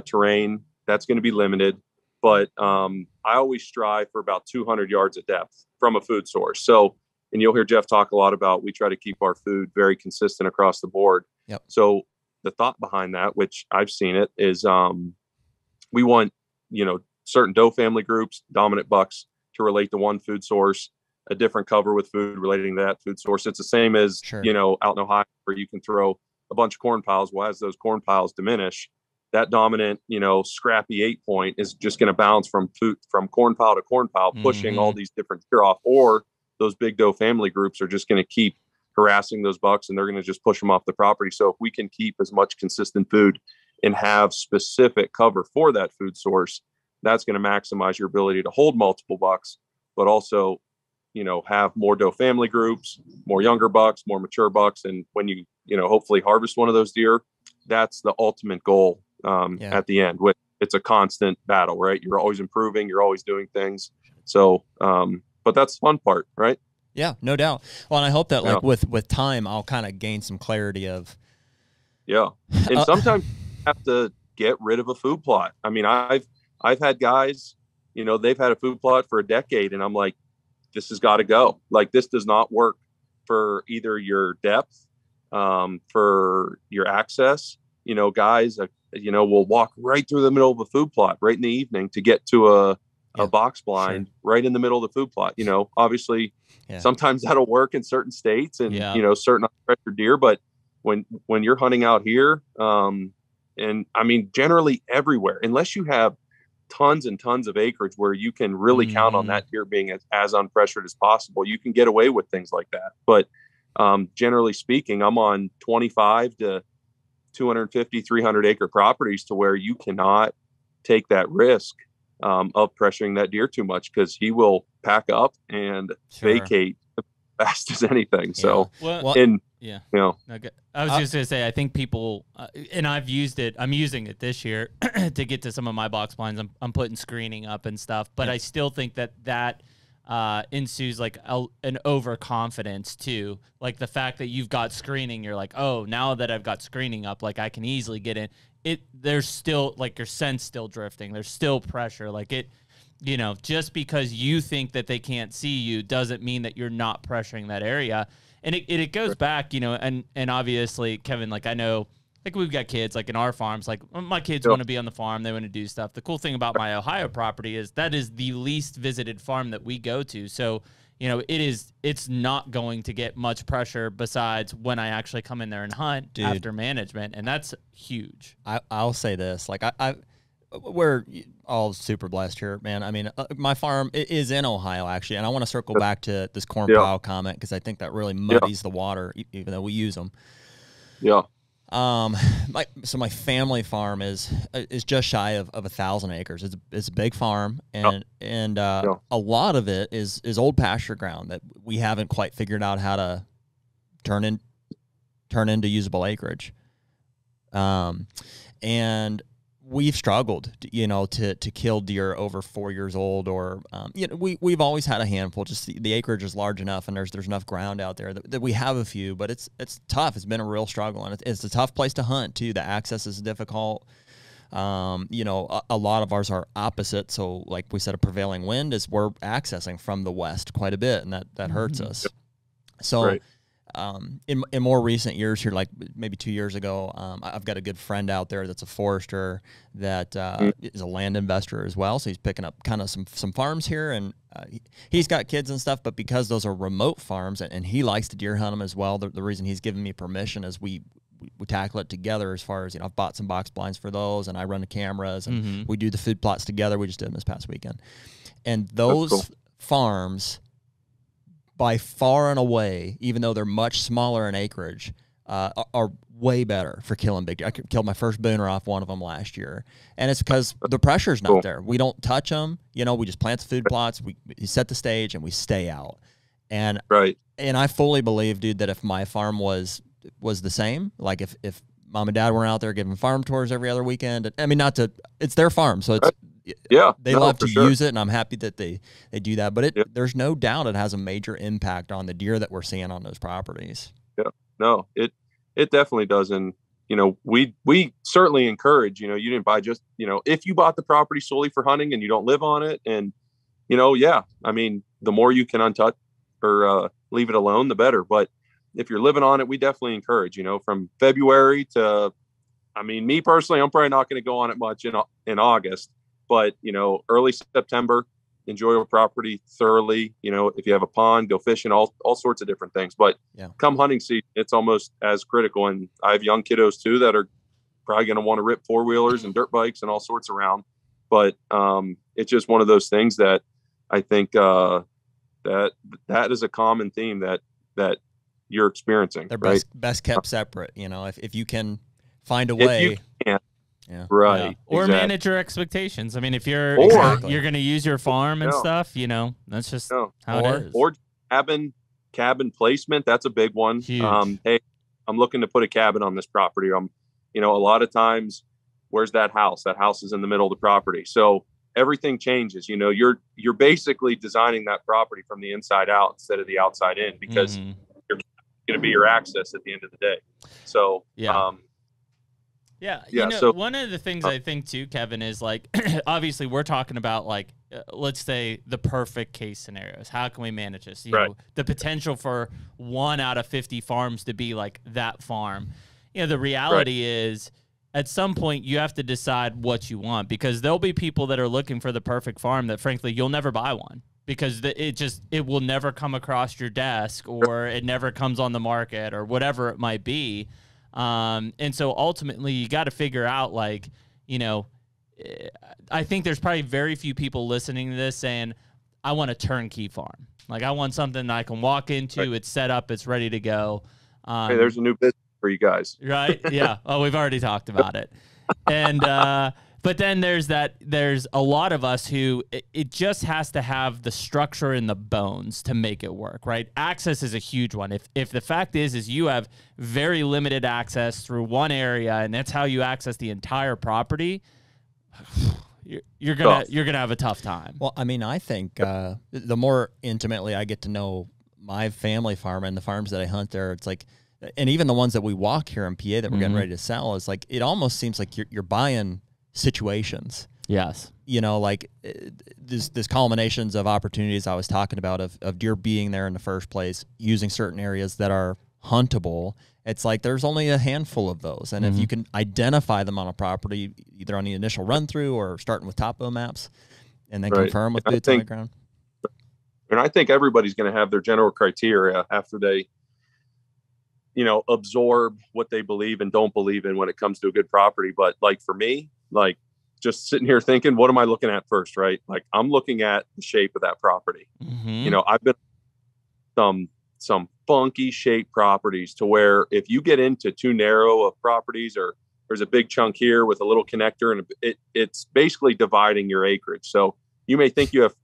terrain, that's going to be limited. But I always strive for about 200 yards of depth from a food source. So, and you'll hear Jeff talk a lot about, we try to keep our food very consistent across the board. Yep. So the thought behind that, which I've seen it, is we want, certain doe family groups, dominant bucks to relate to one food source, a different cover with food relating to that food source. It's the same as, Sure. out in Ohio where you can throw a bunch of corn piles. Well, as those corn piles diminish, that dominant, scrappy 8-point is just going to bounce from corn pile to corn pile, pushing all these different deer off, or those big doe family groups are just going to keep harassing those bucks and they're going to just push them off the property. So if we can keep as much consistent food and have specific cover for that food source, that's going to maximize your ability to hold multiple bucks, but also, have more doe family groups, more younger bucks, more mature bucks. And when you, hopefully harvest one of those deer, that's the ultimate goal at the end. It's a constant battle, right? You're always improving, you're always doing things. So, but that's the fun part, right? Yeah, no doubt. Well, and I hope that like with time, I'll kind of gain some clarity of. Yeah. And sometimes you have to get rid of a food plot. I mean, I've had guys, they've had a food plot for a decade and I'm like, this has got to go. Like, this does not work for either your depth, for your access. Guys, will walk right through the middle of a food plot right in the evening to get to a box blind right in the middle of the food plot. Obviously sometimes that'll work in certain states and, certain unpressured deer, but when you're hunting out here, and I mean, generally everywhere, unless you have tons and tons of acreage where you can really count on that deer being as unpressured as possible, you can get away with things like that. But generally speaking, I'm on 25 to 250, 300 acre properties to where you cannot take that risk of pressuring that deer too much, because he will pack up and vacate as fast as anything. So, I was just going to say, I think people, and I'm using it this year to get to some of my box blinds. I'm putting screening up and stuff, but I still think that ensues like an overconfidence too. Like the fact that you've got screening, you're like, oh, now that I've got screening up, like I can easily get in it. There's still like your scent's still drifting. There's still pressure. Like it, just because you think that they can't see you doesn't mean that you're not pressuring that area. And it goes back, and obviously, Kevin, like I know, like we've got kids, like in our farms, like my kids want to be on the farm, they want to do stuff. The cool thing about my Ohio property is that is the least visited farm that we go to. So, it's not going to get much pressure besides when I actually come in there and hunt after management. And that's huge. I'll say this, like we're all super blessed here, man. I mean, my farm is in Ohio, actually, and I want to circle back to this corn pile comment because I think that really muddies the water, even though we use them. Yeah. So my family farm is just shy of 1,000 acres. It's a big farm, and a lot of it is old pasture ground that we haven't quite figured out how to turn into usable acreage. And we've struggled, to kill deer over 4 years old, or we've always had a handful. Just the acreage is large enough, and there's enough ground out there that we have a few. But it's tough. It's been a real struggle, and it's a tough place to hunt too. The access is difficult. A lot of ours are opposite. So, like we said, a prevailing wind is we're accessing from the west quite a bit, and that hurts us. So. Right. In more recent years here, like maybe 2 years ago, I've got a good friend out there that's a forester that is a land investor as well. So he's picking up kind of some farms here, and he's got kids and stuff. But because those are remote farms, and he likes to deer hunt them as well, the reason he's given me permission is we tackle it together. As far as I've bought some box blinds for those, and I run the cameras, and we do the food plots together. We just did them this past weekend, and those farms, by far and away, even though they're much smaller in acreage, are way better for killing big deer. I killed my first booner off one of them last year, and it's because the pressure's not there. We don't touch them. We just plant the food plots, we set the stage, and we stay out. And and I fully believe, dude, that if my farm was the same, like if mom and dad weren't out there giving farm tours every other weekend, I mean, it's their farm, so it's they love to use it, and I'm happy that they do that. But there's no doubt it has a major impact on the deer that we're seeing on those properties. Yeah, no, it definitely does. And we certainly encourage, you didn't buy just, if you bought the property solely for hunting and you don't live on it, and I mean, the more you can untouch or leave it alone, the better. But if you're living on it, we definitely encourage, from February to, I mean, me personally, I'm probably not going to go on it much in August. but early September, enjoy your property thoroughly. If you have a pond, go fishing, all sorts of different things. But come hunting season, it's almost as critical. And I have young kiddos too that are probably going to want to rip 4-wheelers and dirt bikes and all sorts around. But it's just one of those things that I think that is a common theme that you're experiencing. They're right? best kept separate. If you can find a way. Right. Or exactly. manage your expectations. I mean, if you're you're going to use your farm and stuff, that's just how it is. Or cabin placement. That's a big one. Huge. Hey, I'm looking to put a cabin on this property. A lot of times, where's that house? That house is in the middle of the property. So everything changes. You're basically designing that property from the inside out instead of the outside in, because you're going to be your access at the end of the day. So, so one of the things I think too, Kevin, is like, obviously we're talking about like, let's say the perfect case scenarios. How can we manage this? You know, the potential for 1 out of 50 farms to be like that farm. The reality is at some point you have to decide what you want, because there'll be people that are looking for the perfect farm that frankly you'll never buy one, because it will never come across your desk, or it never comes on the market, or whatever it might be. And so ultimately you got to figure out, like, I think there's probably very few people listening to this saying, I want a turnkey farm. Like, I want something that I can walk into, it's set up, it's ready to go. Hey, there's a new business for you guys. Right? Yeah. Oh, we've already talked about it. And, but then there's a lot of us who it just has to have the structure and the bones to make it work, right? Access is a huge one. If the fact is you have very limited access through one area, and that's how you access the entire property, you're gonna have a tough time. Well, I mean, I think the more intimately I get to know my family farm and the farms that I hunt there, it's like, and even the ones that we walk here in PA that we're getting ready to sell, is like, it almost seems like you're buying situations. Yes. Like this culminations of opportunities I was talking about of deer being there in the first place, using certain areas that are huntable. It's like there's only a handful of those. And if you can identify them on a property, either on the initial run through or starting with topo maps, and then confirm with boots on the ground. And I think everybody's going to have their general criteria after they, absorb what they believe and don't believe in when it comes to a good property. But like for me, like just sitting here thinking, what am I looking at first, right? Like I'm looking at the shape of that property. I've been some funky shaped properties to where if you get into too narrow of properties, or there's a big chunk here with a little connector, and it's basically dividing your acreage. So you may think you have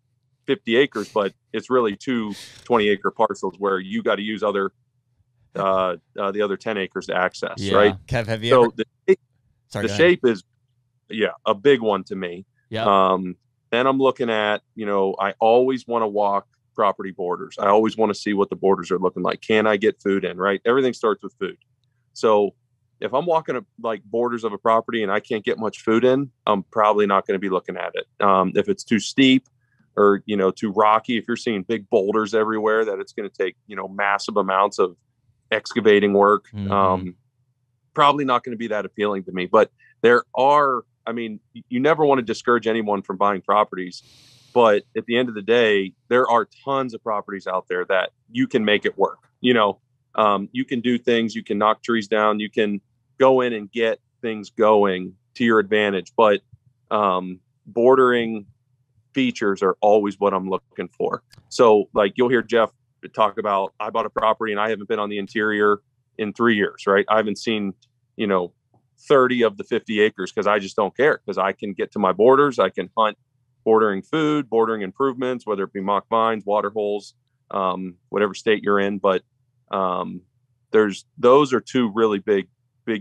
50 acres, but it's really 2 20-acre parcels where you got to use the other 10 acres to access, right? Kev, have you the shape is a big one to me. Then I'm looking at, I always want to walk property borders. I always want to see what the borders are looking like. Can I get food in, right? Everything starts with food. So if I'm walking like borders of a property and I can't get much food in, I'm probably not going to be looking at it. If it's too steep or, too rocky, if you're seeing big boulders everywhere, that it's going to take, massive amounts of excavating work, probably not going to be that appealing to me. But there are, you never want to discourage anyone from buying properties, but at the end of the day, there are tons of properties out there that you can make it work. You can do things, you can knock trees down, you can go in and get things going to your advantage, but bordering features are always what I'm looking for. So like you'll hear Jeff talk about, I bought a property and I haven't been on the interior in 3 years, right? I haven't seen, 30 of the 50 acres because I just don't care, because I can get to my borders. I can hunt bordering food, bordering improvements, whether it be mock vines, water holes, whatever state you're in. But those are 2 really big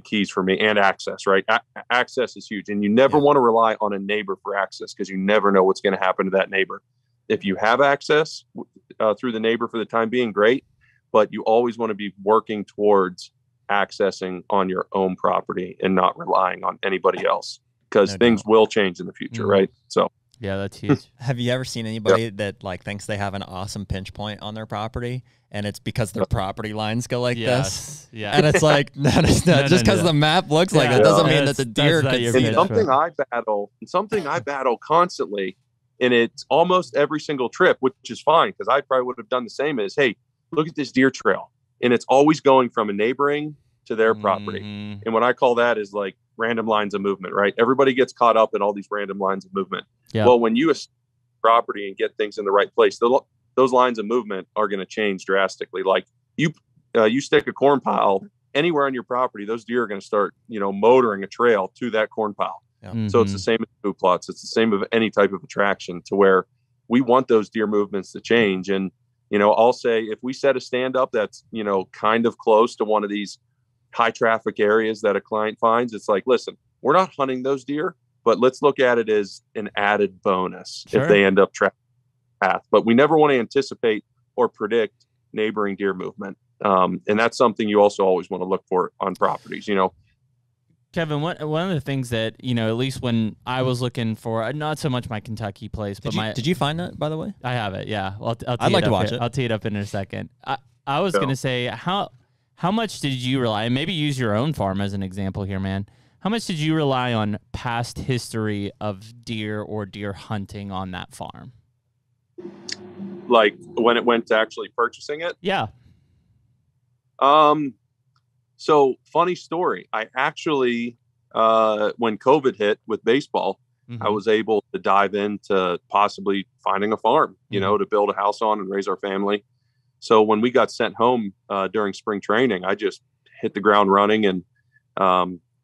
keys for me, and access, right? Access is huge. And you never want to rely on a neighbor for access, because you never know what's going to happen to that neighbor. If you have access through the neighbor for the time being, great. But you always want to be working towards accessing on your own property and not relying on anybody else, because things will change in the future, right? So Yeah, that's huge. Have you ever seen anybody that like thinks they have an awesome pinch point on their property and it's because their property lines go like this? Yeah. And it's like, no, it's not. Just because the map looks like that doesn't mean that the deer not can your see pinch it. Something I battle constantly, and it's almost every single trip, which is fine because I probably would have done the same, is, hey, look at this deer trail. And it's always going from a neighboring to their property. And what I call that is like random lines of movement, right? Everybody gets caught up in all these random lines of movement. Yeah. Well, when you property and get things in the right place, those lines of movement are going to change drastically. Like you stick a corn pile anywhere on your property, those deer are going to start, motoring a trail to that corn pile. Yeah. So it's the same as food plots. It's the same of any type of attraction, to where we want those deer movements to change. And, I'll say if we set a stand up that's, kind of close to one of these high traffic areas that a client finds, it's like, listen, we're not hunting those deer, but let's look at it as an added bonus if they end up tracking the path. But we never want to anticipate or predict neighboring deer movement. And that's something you also always want to look for on properties, Kevan, one of the things that, at least when I was looking for, not so much my Kentucky place, but did you find that, by the way? I have it, yeah. I'd like to watch it. I'll tee it up in a second. I was going to say, how much did you rely, and maybe use your own farm as an example here, man. How much did you rely on past history of deer or deer hunting on that farm? Like when it went to actually purchasing it? Yeah. So funny story. I actually, when COVID hit with baseball, I was able to dive into possibly finding a farm, to build a house on and raise our family. So when we got sent home during spring training, I just hit the ground running. And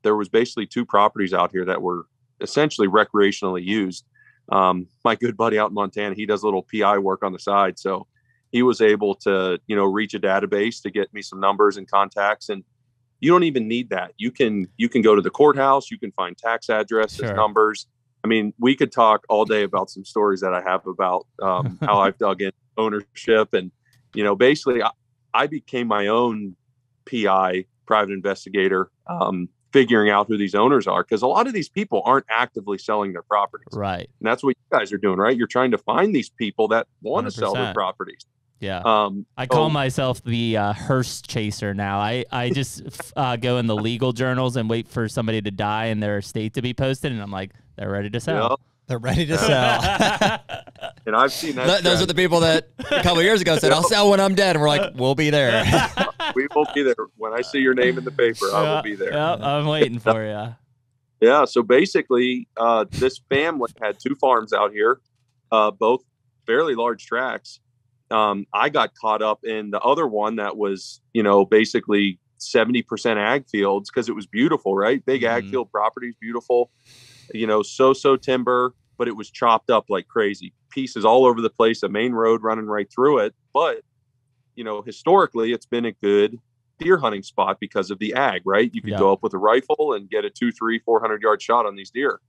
there was basically 2 properties out here that were essentially recreationally used. My good buddy out in Montana, he does a little PI work on the side. So he was able to, reach a database to get me some numbers and contacts. And you don't even need that. You can go to the courthouse. You can find tax addresses, numbers. I mean, we could talk all day about some stories that I have about how I've dug in ownership. And, basically I became my own PI, private investigator, figuring out who these owners are. Because a lot of these people aren't actively selling their properties. Right. And that's what you guys are doing, right? You're trying to find these people that want to sell their properties. Yeah. I call myself the hearse chaser now. I just go in the legal journals and wait for somebody to die and their estate to be posted. And I'm like, they're ready to sell. Yep. They're ready to sell. And I've seen that. Those are the people that a couple of years ago said, I'll sell when I'm dead. And we're like, we'll be there. We will be there. When I see your name in the paper, I will be there. Yep, I'm waiting for you. Yeah. So basically, this family had 2 farms out here, both fairly large tracts. I got caught up in the other one that was, basically 70% ag fields, because it was beautiful, right? Big ag field properties, beautiful, so timber, but it was chopped up like crazy. Pieces all over the place, a main road running right through it. But, historically, it's been a good deer hunting spot because of the ag, right? You could go up with a rifle and get a 200, 300, 400 yard shot on these deer.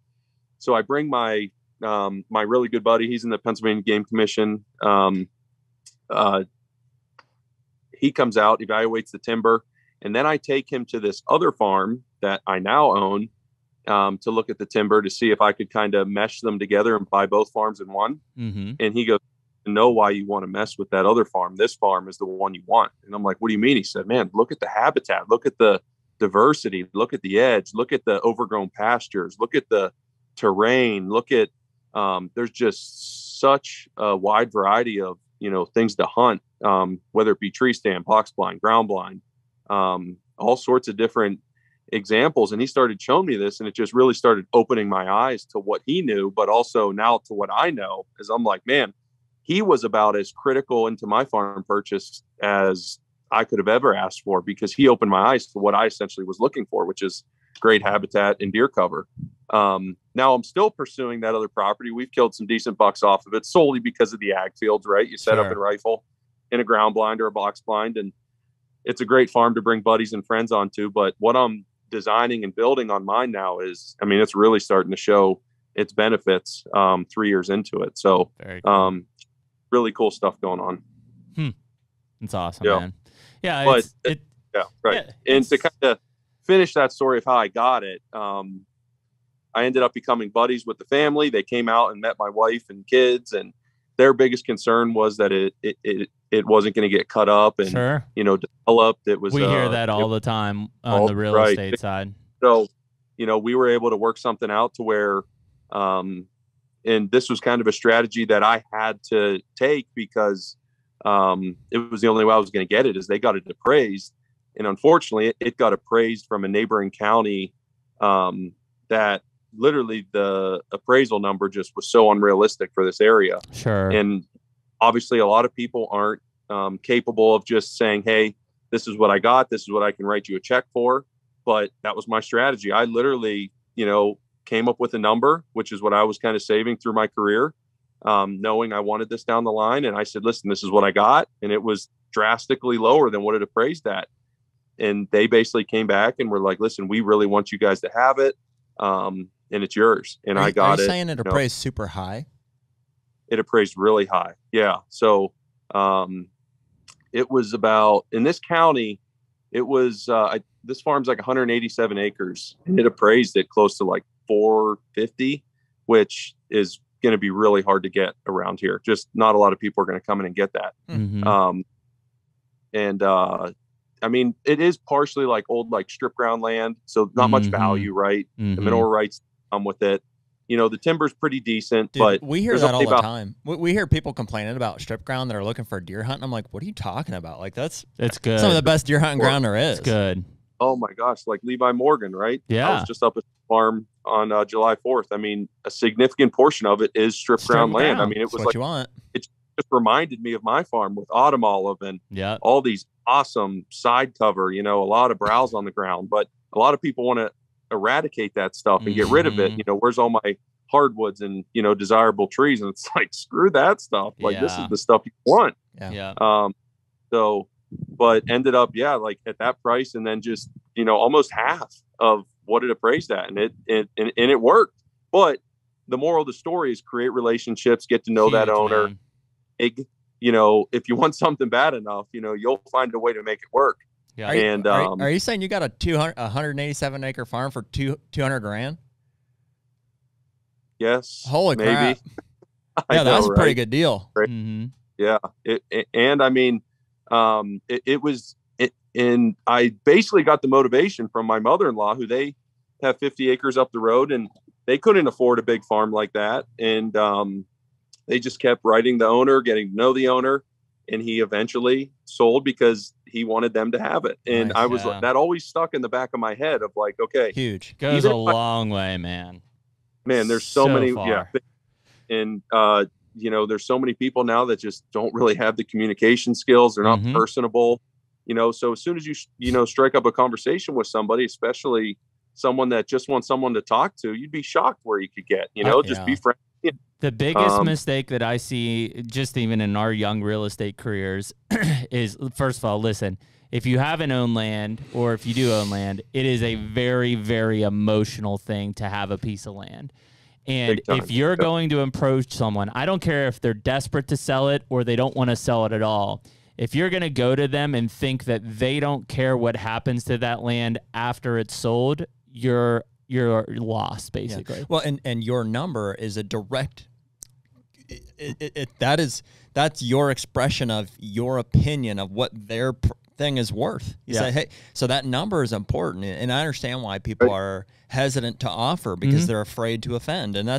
So I bring my really good buddy. He's in the Pennsylvania Game Commission. He comes out, evaluates the timber, and then I take him to this other farm that I now own to look at the timber to see if I could kind of mesh them together and buy both farms in one. And he goes, I know why you want to mess with that other farm. This farm is the one you want. And I'm like, what do you mean? He said, man, look at the habitat, look at the diversity, look at the edge, look at the overgrown pastures, look at the terrain, look at, there's just such a wide variety of, things to hunt, whether it be tree stand, box blind, ground blind, all sorts of different examples. And he started showing me this, and it just really started opening my eyes to what he knew, but also now to what I know. Is I'm like, man, he was about as critical into my farm purchase as I could have ever asked for, because he opened my eyes to what I essentially was looking for, which is great habitat and deer cover. Now I'm still pursuing that other property. We've killed some decent bucks off of it solely because of the ag fields, right? You set up and rifle in a ground blind or a box blind, and it's a great farm to bring buddies and friends onto. But what I'm designing and building on mine now is, it's really starting to show its benefits 3 years into it. So cool. Really cool stuff going on. It's awesome, man. Yeah. But right. Yeah, and to kind of finish that story of how I got it, I ended up becoming buddies with the family. They came out and met my wife and kids, and their biggest concern was that it wasn't going to get cut up and, Sure. developed. It was, we hear that all the time on the real right. estate side. So, we were able to work something out to where, and this was kind of a strategy that I had to take because it was the only way I was going to get it, is they got it appraised. And unfortunately, it got appraised from a neighboring county that literally the appraisal number just was so unrealistic for this area. Sure. And obviously, a lot of people aren't capable of just saying, hey, this is what I got. This is what I can write you a check for. But that was my strategy. I literally, came up with a number, which is what I was kind of saving through my career, knowing I wanted this down the line. And I said, listen, this is what I got. And it was drastically lower than what it appraised at. And they basically came back and were like, listen, we really want you guys to have it. And it's yours. And I got it. Are you saying it appraised super high? It appraised really high. Yeah. So it was about, in this county, it was, this farm's like 187 acres, and it appraised it close to like 450, which is going to be really hard to get around here. Just not a lot of people are going to come in and get that. Mm-hmm. I mean, it is partially like old, like strip ground land. So not much value, right? Mm-hmm. The mineral rights come with it. The timber's pretty decent. Dude, but we hear that all the time. We hear people complaining about strip ground that are looking for deer hunting. I'm like, what are you talking about? Like, it's good. Some of the best deer hunting ground there is. It's good. Oh my gosh. Like Levi Morgan, right? Yeah. I was just up at the farm on July 4th. I mean, a significant portion of it is strip ground land. I mean, it was That's what like, you want. it just reminded me of my farm with autumn olive and Yeah. all these awesome side cover, a lot of browse on the ground. But a lot of people want to eradicate that stuff and get rid of it. Where's all my hardwoods and, desirable trees? And it's like, screw that stuff. Like, this is the stuff you want. Yeah. But ended up, like at that price, and then just, almost half of what it appraised at. And it worked. But the moral of the story is create relationships, get to know that owner. If you want something bad enough, you'll find a way to make it work. Yeah. Are you saying you got a 187 acre farm for $200,000? Yes. Holy maybe. crap. Yeah, that's a pretty good deal. Right? Mm-hmm. Yeah. And I mean, and I basically got the motivation from my mother-in-law, who they have 50 acres up the road, and they couldn't afford a big farm like that. And they just kept writing the owner, getting to know the owner, and he eventually sold because he wanted them to have it. And Nice. that always stuck in the back of my head of like, okay, huge. Goes a long way, man. Man, there's so many, far. And there's so many people now that just don't really have the communication skills. They're not personable, so as soon as you strike up a conversation with somebody, especially someone that just wants someone to talk to, you'd be shocked where you could get, just be friendly. The biggest mistake that I see, just even in our young real estate careers, is, first of all, listen, if you haven't owned land, or if you do own land, it is a very, very emotional thing to have a piece of land. And if you're going to approach someone, I don't care if they're desperate to sell it or they don't want to sell it at all. If you're going to go to them and think that they don't care what happens to that land after it's sold, you're lost, basically. Yeah. Well, and your number is a direct, that's your expression of your opinion of what their thing is worth. You say, hey, so that number is important. And I understand why people are hesitant to offer, because they're afraid to offend. And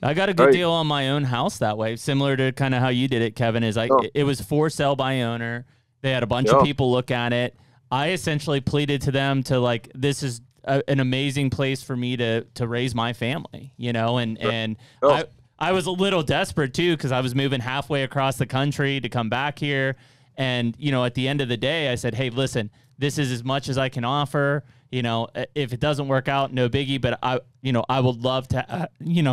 I got a good deal on my own house that way, similar to kind of how you did it, Kevin. It was for sale by owner. They had a bunch of people look at it. I essentially pleaded to them to, like, this is an amazing place for me to raise my family, and I was a little desperate too, because I was moving halfway across the country to come back here. And, at the end of the day, I said, hey, listen, this is as much as I can offer. If it doesn't work out, no biggie, but I would love to,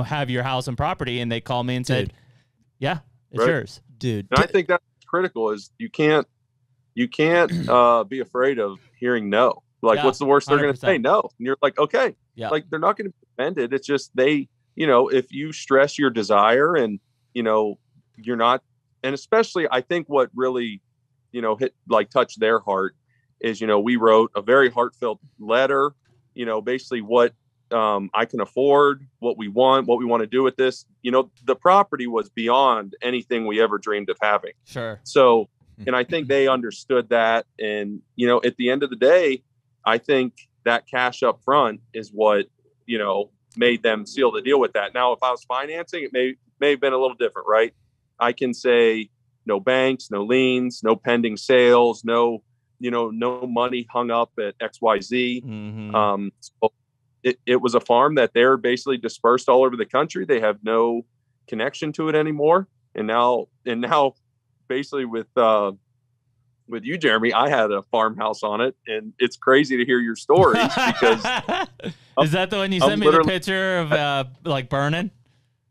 have your house and property. And they called me and said, yeah, it's yours. Dude. And I think that's critical, is you can't be afraid of hearing no. Like, what's the worst they're going to say? No. And you're like, okay, like, they're not going to be offended. It's just, if you stress your desire and, you're not, and especially I think what really, touched their heart is, we wrote a very heartfelt letter, basically what I can afford what we want to do with this. The property was beyond anything we ever dreamed of having. Sure. So, and I think they understood that. And, at the end of the day, I think that cash up front is what, made them seal the deal with that. Now, if I was financing, it may have been a little different, right? I can say no banks, no liens, no pending sales, no money hung up at XYZ. Mm-hmm. So it was a farm that they're basically dispersed all over the country. They have no connection to it anymore. And now basically with you, Jeremy, I had a farmhouse on it, and it's crazy to hear your stories because is that the one you sent me the picture of like burning?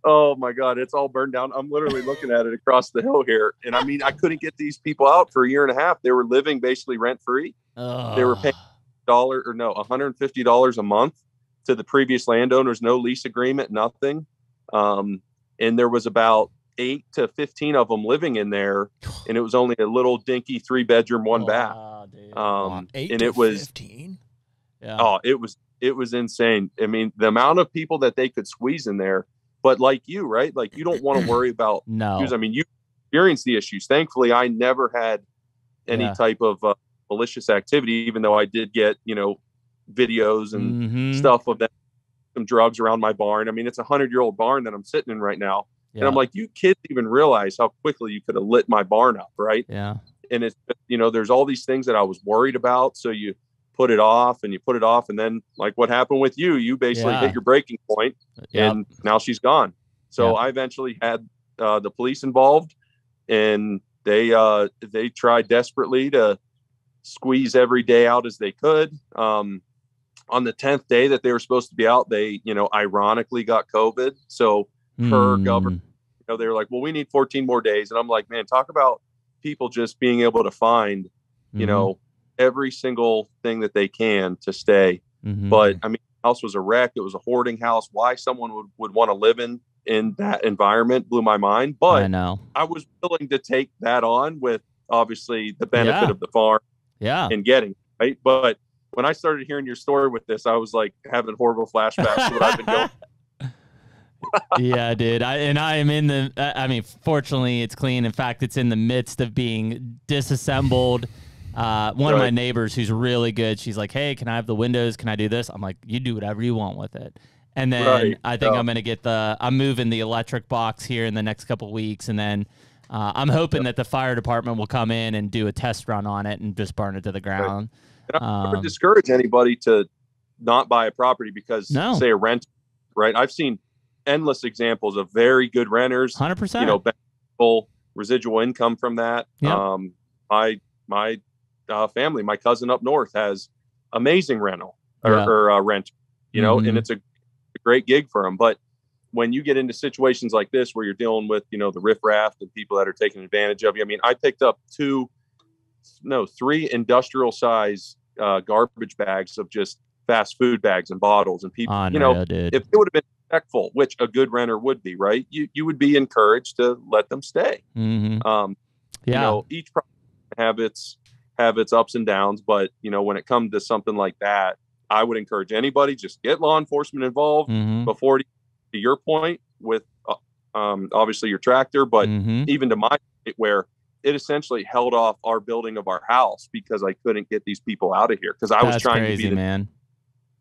Oh my God, it's all burned down. I'm literally looking at it across the hill here. And I mean, I couldn't get these people out for a year and a half. They were living basically rent free. They were paying $150 a month to the previous landowners, no lease agreement, nothing. And there was about 8 to 15 of them living in there, and it was only a little dinky 3-bedroom, 1 bath. Wow, 8 and to it was 15? Yeah. Oh, it was insane. I mean, the amount of people that they could squeeze in there. But like you, right? Like, you don't want to worry about issues. I mean, you experienced the issues. Thankfully, I never had any type of malicious activity, even though I did get, videos and stuff of them, some drugs around my barn. I mean, it's a 100-year-old barn that I'm sitting in right now. Yeah. And I'm like, you kids even realize how quickly you could have lit my barn up, right? Yeah. And it's, there's all these things that I was worried about. So you put it off and you put it off. And then, like what happened with you basically hit your breaking point, and now she's gone. So I eventually had the police involved, and they tried desperately to squeeze every day out as they could. On the 10th day that they were supposed to be out, they, ironically got COVID. So per government, they were like, well, we need 14 more days. And I'm like, man, talk about people just being able to find, every single thing that they can to stay. But I mean, the house was a wreck. It was a hoarding house. Why someone would want to live in that environment blew my mind. But I know I was willing to take that on with obviously the benefit of the farm and getting right. But when I started hearing your story with this, I was like having horrible flashbacks to what I've been going. Yeah, dude. I am in the, I mean, fortunately it's clean. In fact, it's in the midst of being disassembled. One of my neighbors who's really good, she's like, hey, can I have the windows? Can I do this? I'm like, you do whatever you want with it. And then I think I'm going to get I'm moving the electric box here in the next couple of weeks. And then I'm hoping that the fire department will come in and do a test run on it and just burn it to the ground. And I would discourage anybody to not buy a property because say a rent, right? I've seen endless examples of very good renters, 100%, residual income from that. Yep. My family, my cousin up north has amazing rental or rent, and it's a great gig for them. But when you get into situations like this, where you're dealing with, the riffraff and people that are taking advantage of you. I mean, I picked up 3 industrial size garbage bags of just fast food bags and bottles, and people, if it would have been respectful, which a good renter would be, right? You would be encouraged to let them stay. Each property have its ups and downs, but when it comes to something like that, I would encourage anybody, just get law enforcement involved before, to your point with obviously your tractor, but even to my point where it essentially held off our building of our house because I couldn't get these people out of here because I was trying to be the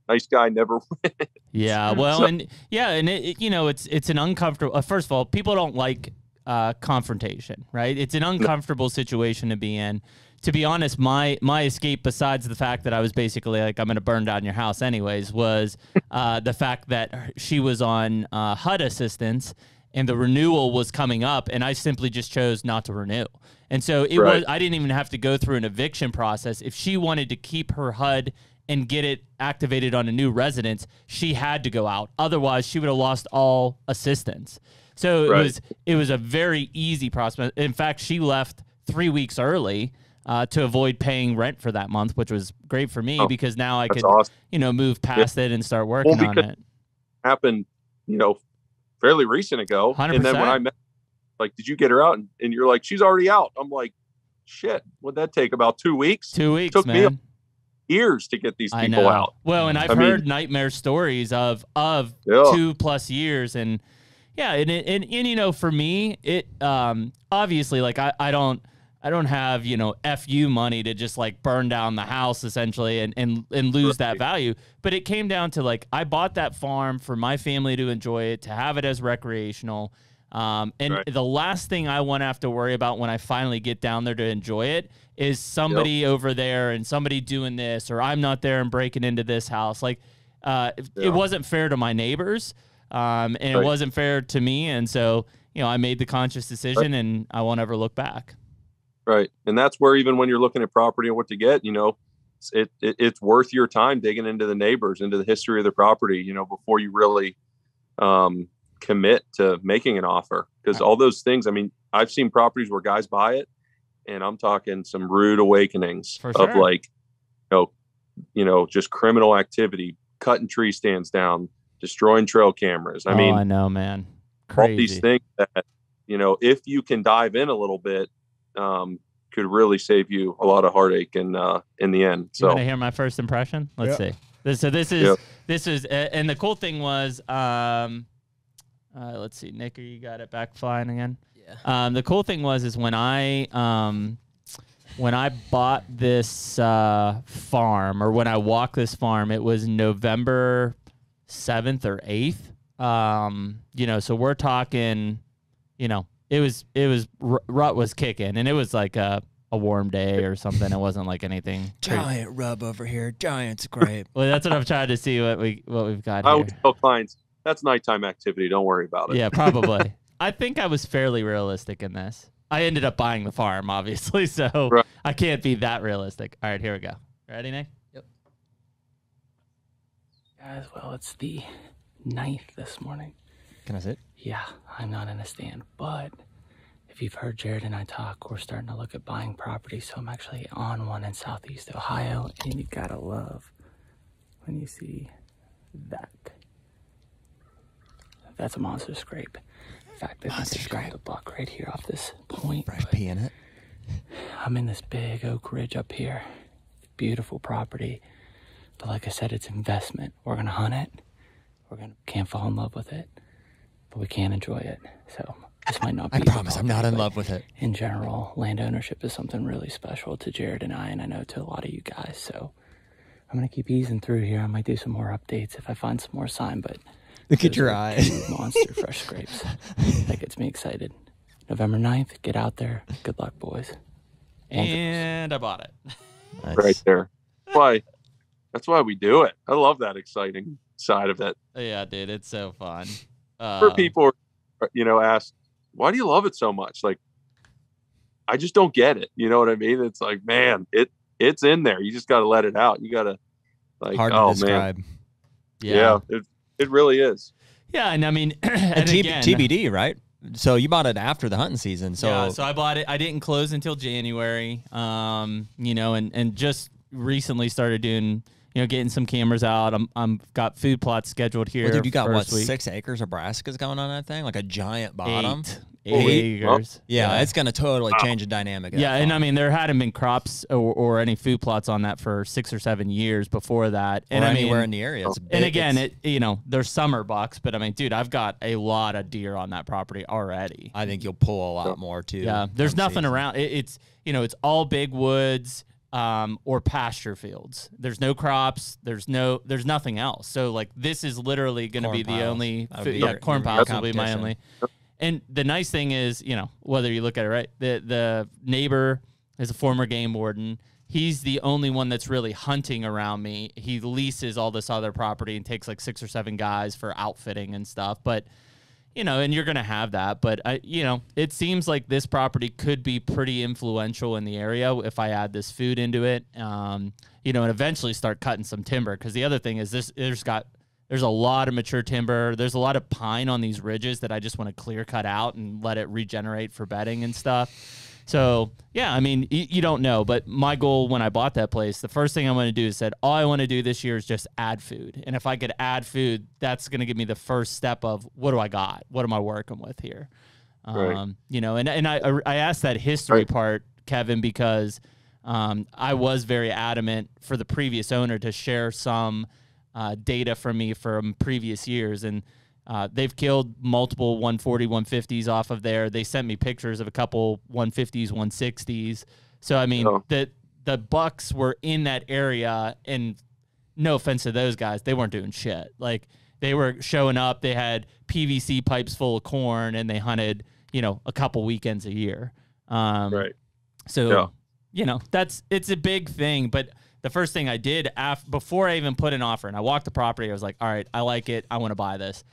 nice guy, never win. Yeah, well, and it's an uncomfortable. First of all, people don't like confrontation, right? It's an uncomfortable situation to be in. To be honest, my escape, besides the fact that I was basically like, I'm going to burn down your house anyways, was the fact that she was on HUD assistance and the renewal was coming up, and I simply just chose not to renew. And so I didn't even have to go through an eviction process. If she wanted to keep her HUD and get it activated on a new residence, she had to go out. Otherwise, she would have lost all assistance. So it was a very easy process. In fact, she left 3 weeks early to avoid paying rent for that month, which was great for me because now I could, move past it and start working on it. Happened, fairly recent ago. 100%. And then when I met, like, did you get her out? And you're like, she's already out. I'm like, shit, would that take about 2 weeks? 2 weeks, Took man. years to get these I people know. out. Well, and I've heard nightmare stories of Yeah. 2+ years, and yeah, and you know, for me, it obviously, like I don't have, you know, FU money to just like burn down the house essentially and lose that value. But it came down to, like, I bought that farm for my family to enjoy it, to have it as recreational. And the last thing I want to have to worry about when I finally get down there to enjoy it is somebody over there and somebody doing this, or I'm not there and breaking into this house. Like, it wasn't fair to my neighbors. And it wasn't fair to me. And so, you know, I made the conscious decision and I won't ever look back. Right. And that's where, even when you're looking at property and what to get, you know, it's worth your time digging into the neighbors, into the history of the property, you know, before you really commit to making an offer. Because all those things, I mean, I've seen properties where guys buy it, and I'm talking some rude awakenings of like, you know, just criminal activity, cutting tree stands down, destroying trail cameras. I mean, I know, man. Crazy. All these things that, you know, if you can dive in a little bit, could really save you a lot of heartache in the end. So, you want to hear my first impression? Let's see. This is, and the cool thing was, let's see, Nick, you got it back flying again? Yeah. The cool thing was when I bought this farm, or when I walked this farm, it was November 7th or 8th. You know, so we're talking, you know, it was rut was kicking, and it was like a warm day or something. It wasn't like anything. Giant rub over here. Giant's great. Well, that's what I'm trying to see what we've got here. I would tell clients, that's nighttime activity. Don't worry about it. Yeah, probably. I think I was fairly realistic in this. I ended up buying the farm, obviously, so I can't be that realistic. All right, here we go. Ready, Nick? Yep. Guys, well, it's the 9th this morning. Can I sit? Yeah, I'm not in a stand, but if you've heard Jared and I talk, we're starting to look at buying property, so I'm actually on one in Southeast Ohio, and you gotta love when you see that. That's a monster scrape. In fact, I think there's got a buck right here off this point. Fresh pea in it. I'm in this big oak ridge up here. Beautiful property. But like I said, it's investment. We're gonna hunt it. Can't fall in love with it, but we can enjoy it. So this might not be. I promise I'm not in love with it. In general, land ownership is something really special to Jared and I know to a lot of you guys. So I'm gonna keep easing through here. I might do some more updates if I find some more sign, but look at your eyes. Monster fresh scrapes. That gets me excited. November 9th, get out there. Good luck, boys. And I bought it. Nice. Right there. That's why we do it. I love that exciting side of it. Yeah, dude, it's so fun. For people, you know, ask, why do you love it so much? Like, I just don't get it. You know what I mean? It's like, man, it's in there. You just got to let it out. You got to, like, hard to describe. Man. Yeah, it really is. Yeah, and I mean, and again, TBD, right? So you bought it after the hunting season. So yeah, so I bought it. I didn't close until January. You know, and just recently started doing, you know, getting some cameras out. I'm got food plots scheduled here. Well, dude, you got what, week. 6 acres of brassicas going on that thing? Like a giant bottom? 8 acres. Yeah, it's going to totally change the dynamic. Yeah, and I mean, there hadn't been crops or any food plots on that for 6 or 7 years before that. And or I mean, anywhere in the area. It's big, and again, you know, there's summer bucks, but I mean, dude, I've got a lot of deer on that property already. I think you'll pull a lot more too. Yeah, there's nothing around. It's, you know, it's all big woods or pasture fields. There's no crops. There's nothing else. So like, this is literally going to be the only corn piles will be my only. And the nice thing is, you know, whether you look at it right, the neighbor is a former game warden. He's the only one that's really hunting around me. He leases all this other property and takes like 6 or 7 guys for outfitting and stuff. But, you know, and you're going to have that. But, you know, it seems like this property could be pretty influential in the area if I add this food into it, you know, and eventually start cutting some timber. Because the other thing is there's a lot of mature timber. There's a lot of pine on these ridges that I just want to clear cut out and let it regenerate for bedding and stuff. So, yeah, I mean, you don't know. But my goal when I bought that place, the first thing I want to do is said, all I want to do this year is just add food. And if I could add food, that's going to give me the first step of what do I got? What am I working with here? Right. You know, and I asked that history part, Kevin, because I was very adamant for the previous owner to share some data from me from previous years. And they've killed multiple 140, 150s off of there. They sent me pictures of a couple 150s, 160s. So, I mean, the bucks were in that area, and no offense to those guys, they weren't doing shit. Like, they were showing up, they had PVC pipes full of corn, and they hunted, you know, a couple weekends a year. Right. So, you know, it's a big thing. But the first thing I did before I even put an offer, and I walked the property, I was like, all right, I like it. I want to buy this.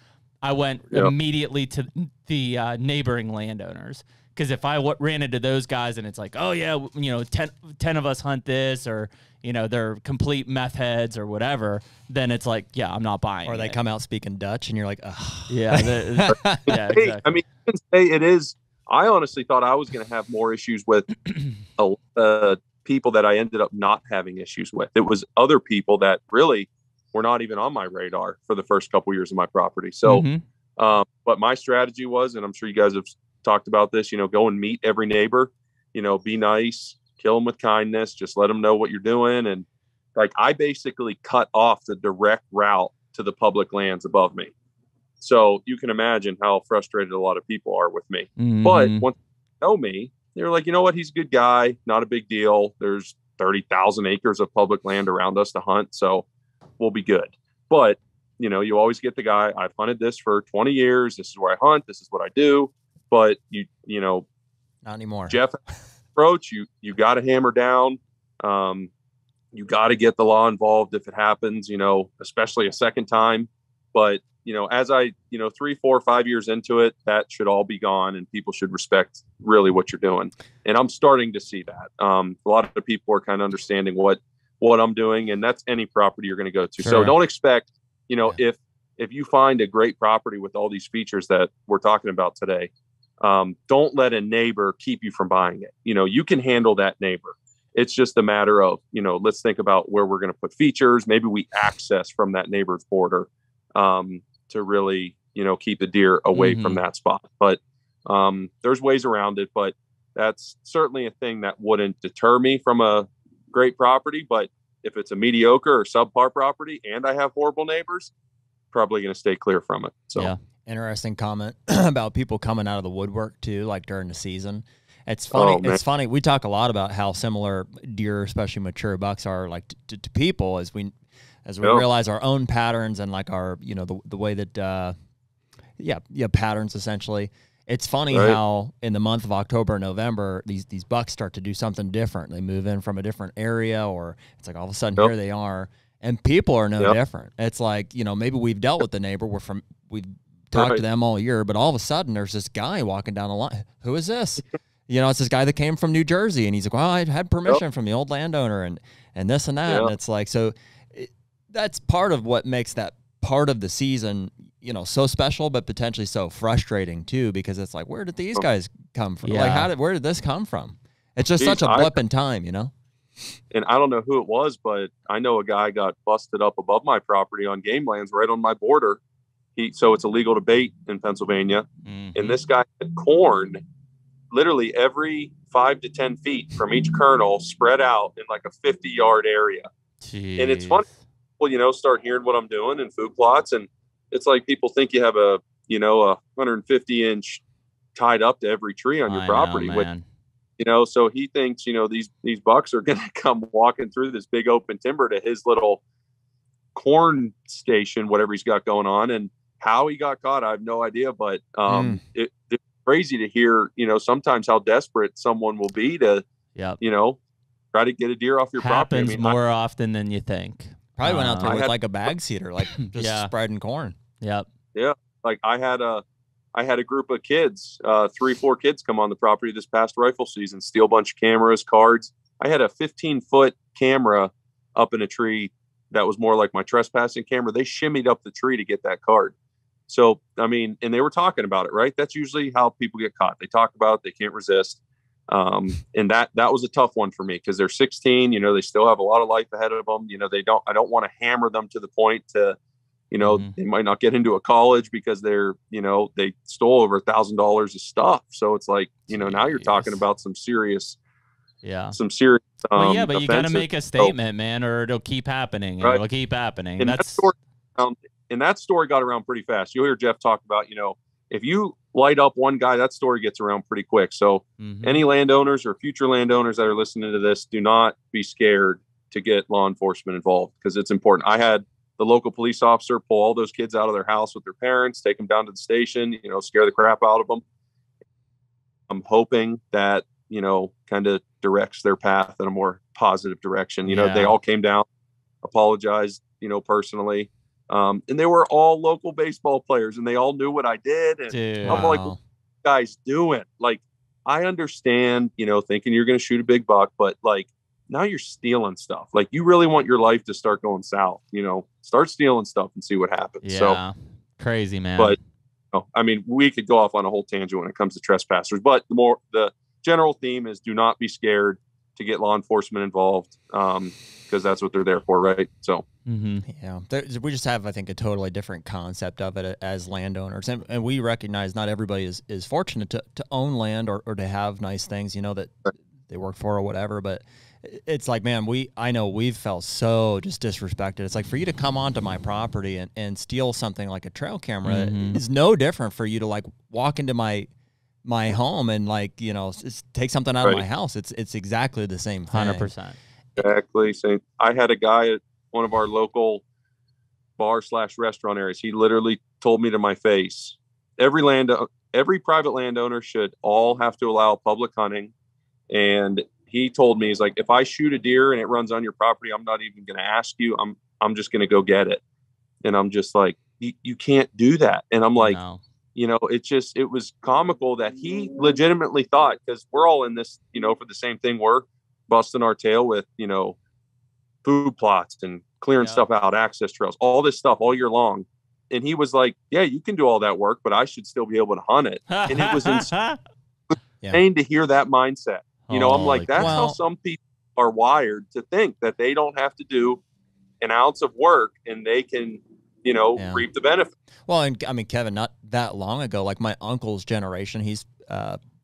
I went immediately to the neighboring landowners. Because if I ran into those guys and it's like, oh, yeah, you know, 10 of us hunt this, or, you know, they're complete meth heads or whatever, then it's like, yeah, I'm not buying Or they come out speaking Dutch and you're like, ugh. Yeah. Yeah, exactly. I mean, you can say it is. I honestly thought I was going to have more issues with people that I ended up not having issues with. It was other people that really were not even on my radar for the first couple years of my property. So, but my strategy was, and I'm sure you guys have talked about this, you know, go and meet every neighbor, you know, be nice, kill them with kindness, just let them know what you're doing. And like, I basically cut off the direct route to the public lands above me. So you can imagine how frustrated a lot of people are with me. But once they know me, they're like, you know what, he's a good guy, not a big deal. There's 30,000 acres of public land around us to hunt, so we'll be good. But, you know, you always get the guy, I've hunted this for 20 years. This is where I hunt. This is what I do. But you know, not anymore. Jeff approach, you got to hammer down. You got to get the law involved if it happens, you know, especially a second time. But, you know, as I, you know, 3, 4, 5 years into it, that should all be gone, and people should respect really what you're doing. And I'm starting to see that. A lot of people are kind of understanding what I'm doing, and that's any property you're going to go to. Sure. So don't expect, you know, if you find a great property with all these features that we're talking about today, don't let a neighbor keep you from buying it. You know, you can handle that neighbor. It's just a matter of, you know, let's think about where we're going to put features. Maybe we access from that neighbor's border to really, you know, keep the deer away from that spot. But there's ways around it. But that's certainly a thing that wouldn't deter me from a great property. But if it's a mediocre or subpar property and I have horrible neighbors, probably going to stay clear from it. So. Yeah. Interesting comment about people coming out of the woodwork too, like during the season. It's funny. It's funny. We talk a lot about how similar deer, especially mature bucks, are like to people as we realize our own patterns and like our, you know, the way that patterns essentially. It's funny how in the month of October and November these bucks start to do something different. They move in from a different area, or it's like all of a sudden here they are, and people are no different. It's like, you know, maybe we've dealt with the neighbor, we've talked to them all year, but all of a sudden there's this guy walking down the line. Who is this? You know, it's this guy that came from New Jersey, and he's like, well, I had permission from the old landowner and this and that. And it's like, so that's part of what makes that part of the season, you know, so special, but potentially so frustrating too, because it's like, where did these guys come from? Like, where did this come from? It's just such a blip in time, you know? And I don't know who it was, but I know a guy got busted up above my property on game lands right on my border. So it's illegal to bait in Pennsylvania. And this guy had corn literally every 5 to 10 feet from each kernel spread out in like a 50-yard area. Jeez. And it's funny, people, you know, start hearing what I'm doing in food plots. And it's like people think you have a 150-inch tied up to every tree on your property. You know, so he thinks, you know, these bucks are going to come walking through this big open timber to his little corn station, whatever he's got going on. And how he got caught, I have no idea. But it's crazy to hear, you know, sometimes how desperate someone will be to, you know, try to get a deer off your property. Happens more often than you think. Probably went out there with like a bag seeder, like just spreading corn. Yep. Yeah. Like I had a group of kids, 3-4 kids come on the property this past rifle season, steal a bunch of cameras, cards. I had a 15-foot camera up in a tree that was more like my trespassing camera. They shimmied up the tree to get that card. So, I mean, and they were talking about it, right? That's usually how people get caught. They talk about it, they can't resist. And that was a tough one for me because they're 16, you know, they still have a lot of life ahead of them. You know, I don't want to hammer them to the point to, you know, they might not get into a college because they're, you know, they stole over $1,000 of stuff. So it's like, you know, now you're talking about some serious Yeah. some serious. Well, yeah, but you got to offenses. make a statement, man, or it'll keep happening. Right. It'll keep happening. And That's that story got around pretty fast. You'll hear Jeff talk about, if you light up one guy, that story gets around pretty quick. So any landowners or future landowners that are listening to this, do not be scared to get law enforcement involved, because it's important. I had the local police officer pull all those kids out of their house with their parents, take them down to the station, scare the crap out of them. I'm hoping that, kind of directs their path in a more positive direction. They all came down, apologized, personally. And they were all local baseball players, and they all knew what I did. And Dude. I'm like, what are you guys doing? Like, I understand, thinking you're going to shoot a big buck, but like, now you're stealing stuff. Like, you really want your life to start going south, start stealing stuff and see what happens. Yeah. So crazy, man. But we could go off on a whole tangent when it comes to trespassers, but the general theme is do not be scared to get law enforcement involved, because that's what they're there for, right? So yeah, we just have, I think, a totally different concept of it as landowners, and we recognize not everybody is fortunate to own land or to have nice things, that they work for or whatever. But it's like, man, I know we've felt so just disrespected. It's like, for you to come onto my property and steal something like a trail camera is no different for you to like walk into my home and like, take something out of my house. It's exactly the same thing. 100%. Exactly. Same. I had a guy at one of our local bar/restaurant areas. He literally told me to my face, every private landowner should all have to allow public hunting. And he told me, he's like, if I shoot a deer and it runs on your property, I'm not even going to ask you. I'm just going to go get it. And I'm just like, you can't do that. And I'm like, No. it was comical that he legitimately thought, because we're all in this, for the same thing. We're busting our tail with, food plots and clearing stuff out, access trails, all this stuff all year long. And he was like, yeah, you can do all that work, but I should still be able to hunt it. And it was insane to hear that mindset. I'm like, that's how some people are wired to think, that they don't have to do an ounce of work and they can, reap the benefit. Well, and I mean, Kevin, not that long ago, like my uncle's generation, he's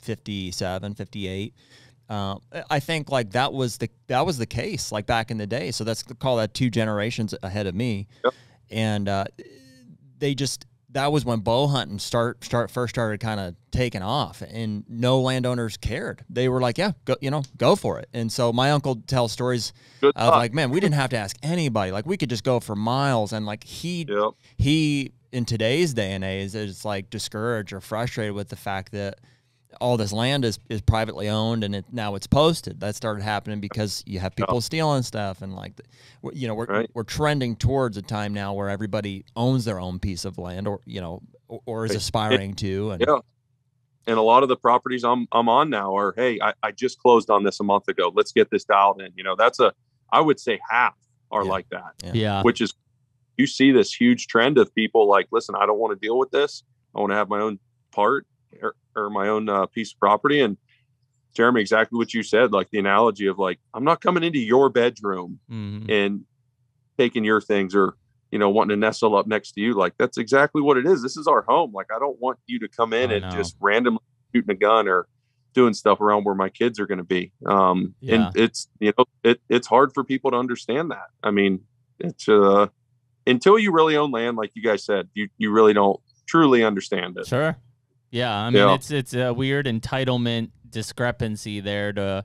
57, 58. I think like that was the case like back in the day. So that's call that 2 generations ahead of me. Yep. And that was when bow hunting first started kind of taking off, and no landowners cared. They were like, yeah, go for it. And so my uncle tells stories of like, man, we didn't have to ask anybody. Like, we could just go for miles. And like he in today's day and age is like discouraged or frustrated with the fact that all this land is privately owned, and now it's posted. That started happening because you have people stealing stuff, and like, we're trending towards a time now where everybody owns their own piece of land, or is aspiring to. And and a lot of the properties I'm on now are, hey, I just closed on this a month ago. Let's get this dialed in. I would say half are like that. Yeah. Which is, you see this huge trend of people like, listen, I don't want to deal with this. I want to have my own part or my own piece of property. And Jeremy, exactly what you said, like the analogy of like, I'm not coming into your bedroom and taking your things, or, wanting to nestle up next to you. Like, that's exactly what it is. This is our home. Like, I don't want you to come in and just randomly shooting a gun or doing stuff around where my kids are going to be. And it's, it's hard for people to understand that. I mean, it's until you really own land, like you guys said, you really don't truly understand it. Sure. Yeah, I mean, it's a weird entitlement discrepancy there to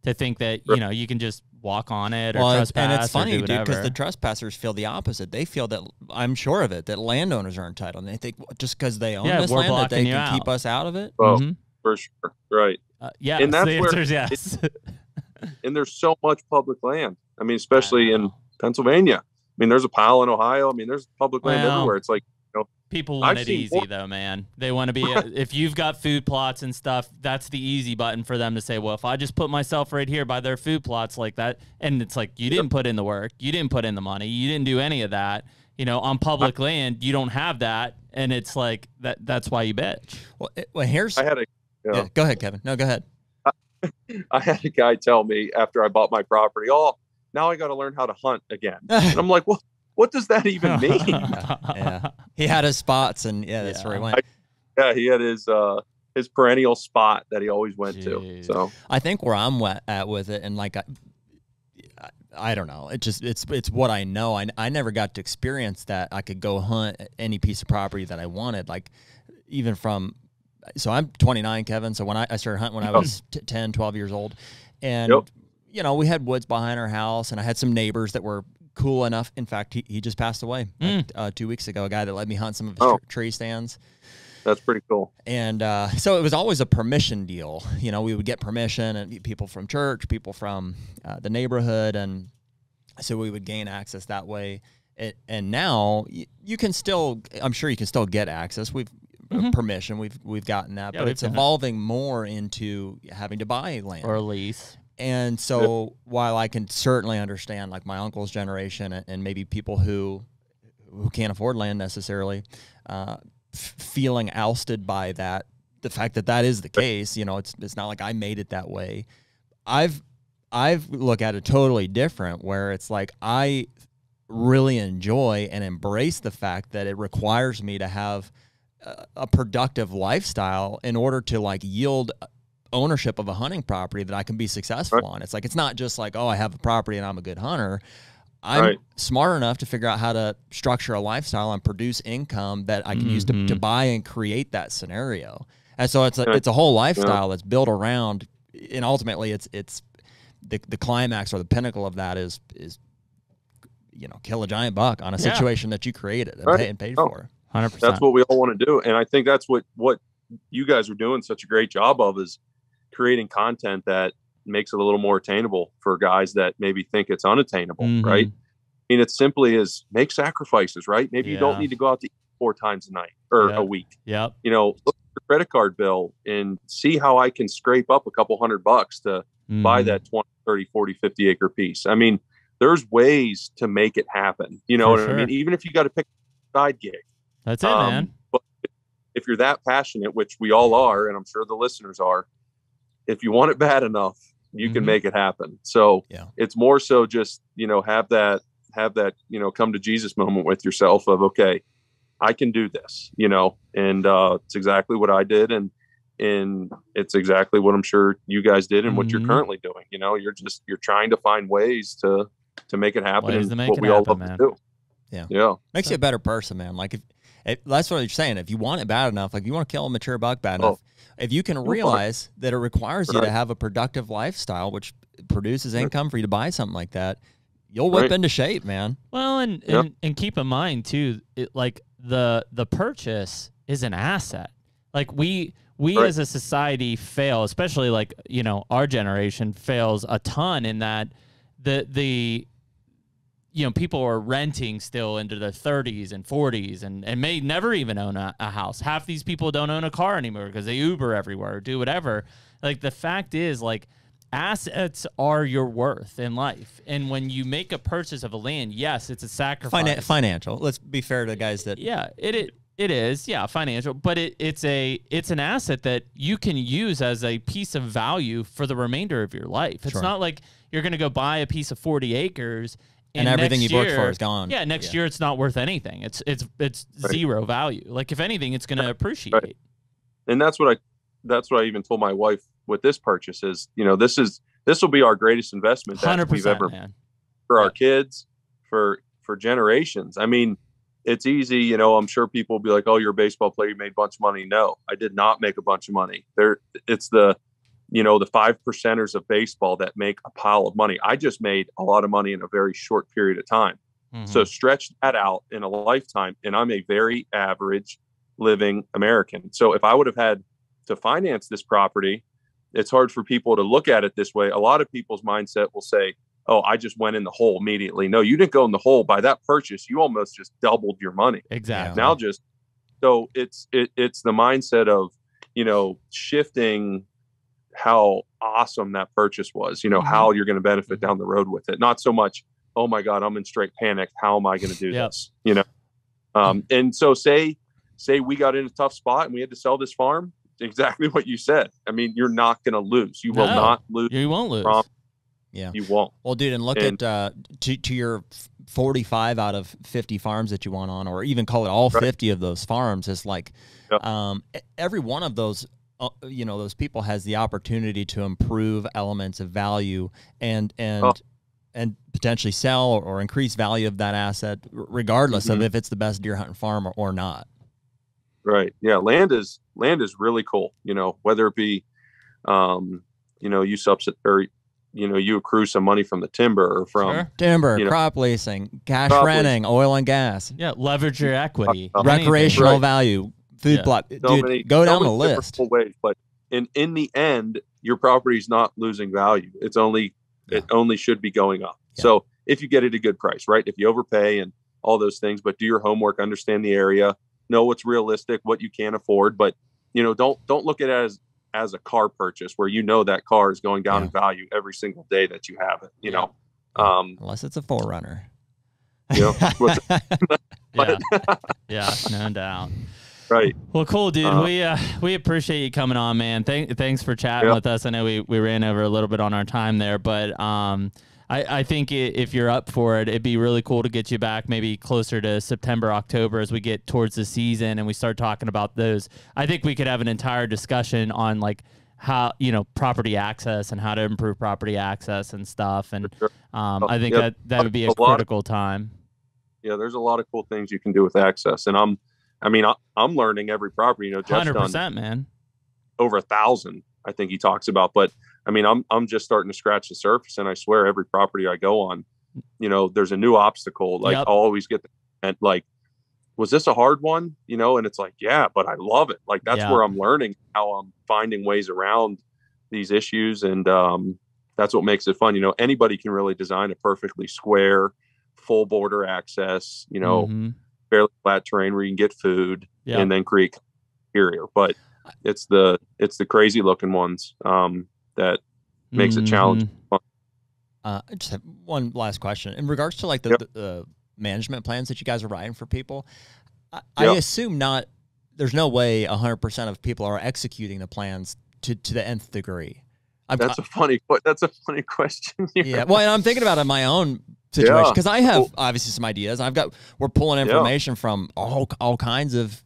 think that you can just walk on it or trespass. And it's funny, dude, because the trespassers feel the opposite. They feel that, I'm sure of it, that landowners are entitled, and they think just because they own this land that they can keep us out of it. Oh, for sure, right? And that's the answer is yes. And there's so much public land. I mean, especially in Pennsylvania. I mean, there's a pile in Ohio. I mean, there's public land everywhere. It's like, people want it easy, though, man. They want to be, if you've got food plots and stuff, that's the easy button for them to say, well, if I just put myself right here by their food plots like that, and it's like, you didn't put in the work, you didn't put in the money, you didn't do any of that, on public land, you don't have that, and it's like, that's why you bitch. Well, here's... I had a... go ahead, Kevin. No, go ahead. I had a guy tell me after I bought my property, now I got to learn how to hunt again. And I'm like, what does that even mean? Yeah. He had his spots, and that's where he went. He had his his perennial spot that he always went Jeez. to. So I think where I'm at with it, and like I don't know, it's what I know. I never got to experience that. I could go hunt any piece of property that I wanted. Like even from, so I'm 29, Kevin. So when I started hunting when I was 10, 12 years old, and you know, we had woods behind our house, and I had some neighbors that were cool enough. In fact, he just passed away 2 weeks ago. A guy that let me hunt some of his tree stands. That's pretty cool. And so it was always a permission deal. You know, we would get permission, and people from church, people from the neighborhood, and so we would gain access that way. And now you can still, I'm sure you can still get access. Permission. We've gotten that, but it's evolving more into having to buy land or a lease. And so while I can certainly understand like my uncle's generation and maybe people who can't afford land necessarily, feeling ousted by that, the fact that is the case, you know, it's not like I made it that way. I've looked at it totally different, where it's like I really enjoy and embrace the fact that it requires me to have a productive lifestyle in order to like yield ownership of a hunting property that I can be successful on. It's like, it's not just like, oh, I have a property and I'm a good hunter. I'm smart enough to figure out how to structure a lifestyle and produce income that I can use to buy and create that scenario. And so it's a whole lifestyle that's built around, and ultimately it's the climax or the pinnacle of that is you know, kill a giant buck on a situation that you created and paid for. 100%. That's what we all want to do. And I think that's what you guys are doing such a great job of, is creating content that makes it a little more attainable for guys that maybe think it's unattainable, right? I mean, it simply is make sacrifices, right? Maybe you don't need to go out to eat 4 times a night or a week. You know, look at your credit card bill and see how I can scrape up a couple $100 to buy that 20, 30, 40, 50 acre piece. I mean, there's ways to make it happen. You know what I mean? Even if you got to pick a side gig. That's it, man. But if you're that passionate, which we all are, and I'm sure the listeners are, if you want it bad enough, you can make it happen. So it's more so just, you know, have that, you know, come to Jesus moment with yourself of, okay, I can do this, you know, and it's exactly what I did. And it's exactly what I'm sure you guys did and what you're currently doing. You know, you're trying to find ways to make it happen. And what we all love to do. Yeah. Makes you a better person, man. Like if that's what you're saying. If you want it bad enough, like you want to kill a mature buck bad enough, if you can realize that it requires you to have a productive lifestyle, which produces income for you to buy something like that, you'll whip into shape, man. Well, and keep in mind too, like the purchase is an asset. Like we as a society fail, especially like, you know, our generation fails a ton in that the you know, people are renting still into their 30s and 40s and may never even own a house. Half these people don't own a car anymore because they Uber everywhere or do whatever. Like, the fact is, like, assets are your worth in life. And when you make a purchase of a land, yes, it's a sacrifice. Financial. Let's be fair to the guys that... Yeah, it is. Yeah, financial. But it's an asset that you can use as a piece of value for the remainder of your life. It's not like you're going to go buy a piece of 40 acres and everything you've worked for is gone. Yeah, next year it's not worth anything. It's zero value. Like, if anything, it's going to appreciate. Right. And that's what I even told my wife with this purchase is, you know, this will be our greatest investment that we've ever made for our kids, for generations. I mean, it's easy, you know, I'm sure people will be like, oh, you're a baseball player, you made a bunch of money. No, I did not make a bunch of money. It's the 5%ers of baseball that make a pile of money. I just made a lot of money in a very short period of time. So stretch that out in a lifetime, and I'm a very average living American. So if I would have had to finance this property, it's hard for people to look at it this way. A lot of people's mindset will say, oh, I just went in the hole immediately. No, you didn't go in the hole. By that purchase, you almost just doubled your money. Exactly. Now so it's the mindset of, you know, shifting how awesome that purchase was, you know, how you're going to benefit down the road with it. Not so much, oh my God, I'm in straight panic. How am I going to do this? You know? And so say we got in a tough spot and we had to sell this farm. Exactly what you said. I mean, you're not going to lose. You will not lose. You won't lose. Yeah, you won't. Well, dude, and look at to your 45 out of 50 farms that you want on, or even call it all 50 of those farms. Is like every one of those those people has the opportunity to improve elements of value and potentially sell or increase value of that asset, regardless of if it's the best deer hunting farm or not. Right. Yeah. Land is really cool. Whether it be, you subsidize or, you accrue some money from the timber or from timber, crop leasing, cash renting, oil and gas. Yeah. Leverage your equity, recreational value, food plot. Dude, go down the list. Ways, but in the end, your property's not losing value. It only should be going up. Yeah. So if you get it at a good price, right? If you overpay and all those things, but do your homework, understand the area, know what's realistic, what you can afford, but don't look at it as a car purchase where that car is going down in value every single day that you have it. Unless it's a 4Runner. Yeah, no doubt. Right. Well, cool, dude. We appreciate you coming on, man. Thanks for chatting with us. I know we ran over a little bit on our time there, but I think if you're up for it, it'd be really cool to get you back maybe closer to September, October as we get towards the season and we start talking about those. I think we could have an entire discussion on like how, property access and how to improve property access and stuff. And I think that would be a critical time. Yeah, there's a lot of cool things you can do with access. And I'm learning every property. Jeff's 100%, done man. Over 1,000, I think he talks about, but I'm just starting to scratch the surface, and I swear every property I go on, there's a new obstacle. Like I'll always get was this a hard one? And it's like, yeah, but I love it. Like that's where I'm learning how I'm finding ways around these issues. And that's what makes it fun. Anybody can really design a perfectly square, full border access, fairly flat terrain where you can get food and then create interior. But it's the crazy looking ones that makes it challenging. I just have one last question in regards to like the management plans that you guys are writing for people. I assume there's no way 100% of people are executing the plans to the nth degree. That's a funny question. Yeah. Well, and I'm thinking about it in my own situation because I have obviously some ideas. We're pulling information from all kinds of.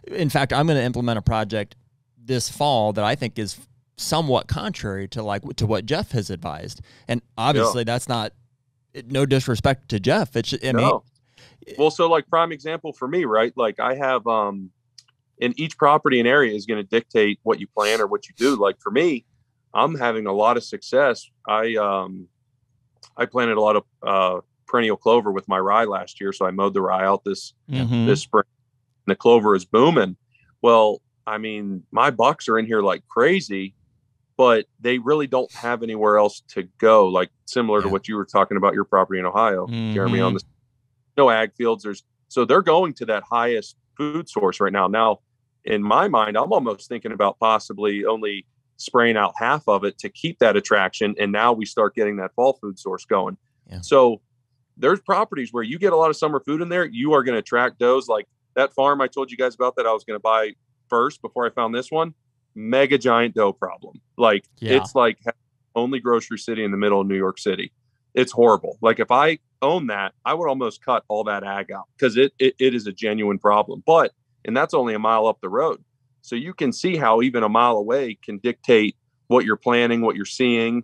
In fact, I'm going to implement a project this fall that I think is somewhat contrary to what Jeff has advised, and obviously that's not no disrespect to Jeff. It's well, so like prime example for me, right? Like I have in each property and area is going to dictate what you plan or what you do. Like for me, I'm having a lot of success. I planted a lot of perennial clover with my rye last year, so I mowed the rye out this spring. And the clover is booming. Well, my bucks are in here like crazy, but they really don't have anywhere else to go. Like similar to what you were talking about your property in Ohio, Jeremy, on no ag fields. So they're going to that highest food source right now. Now, in my mind, I'm almost thinking about possibly only spraying out half of it to keep that attraction. And now we start getting that fall food source going. Yeah. So there's properties where you get a lot of summer food in there. You are going to attract does. Like that farm I told you guys about that I was going to buy first before I found this one, mega giant doe problem. Like it's like only grocery city in the middle of New York City. It's horrible. Like if I own that, I would almost cut all that ag out because it is a genuine problem. And that's only a mile up the road. So you can see how even a mile away can dictate what you're planning, what you're seeing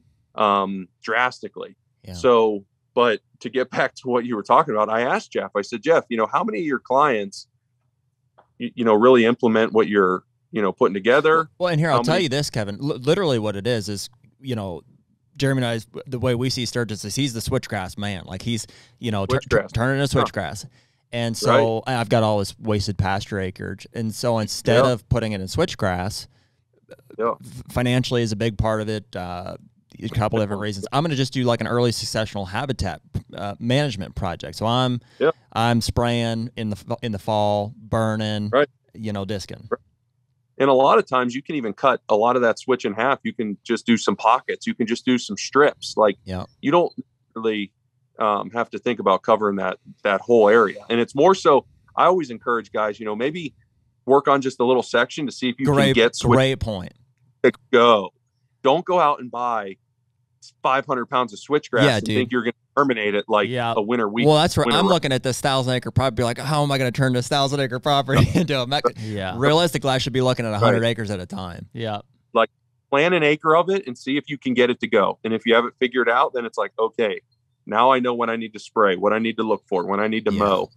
drastically. Yeah. So, but to get back to what you were talking about, I asked Jeff, I said, Jeff, how many of your clients, really implement what you're, putting together? Well, and here, I'll tell you this, Kevin, literally what it is, Jeremy and I, the way we see Sturgis is he's the switchgrass man. Like he's, turning to switchgrass. And so I've got all this wasted pasture acreage. And so instead of putting it in switchgrass, financially is a big part of it. A couple different reasons. I'm going to just do like an early successional habitat management project. So I'm spraying in the fall, burning, disking. And a lot of times you can even cut a lot of that switch in half. You can just do some pockets. You can just do some strips. Like you don't really have to think about covering that whole area. And it's more so, I always encourage guys, maybe work on just a little section to see if you can get switch. Great point. Go. Don't go out and buy 500 pounds of switchgrass and think you're going to terminate it like Yeah. a winter week. Well, that's where winter I'm round. looking at this 1,000-acre property like, how am I going to turn this 1,000-acre property into a mecca? Yeah. Realistically, I should be looking at 100 acres at a time. Yeah. Like plan an acre of it and see if you can get it to go. And if you have it figured out, then it's like, okay, now I know when I need to spray, what I need to look for, when I need to mow.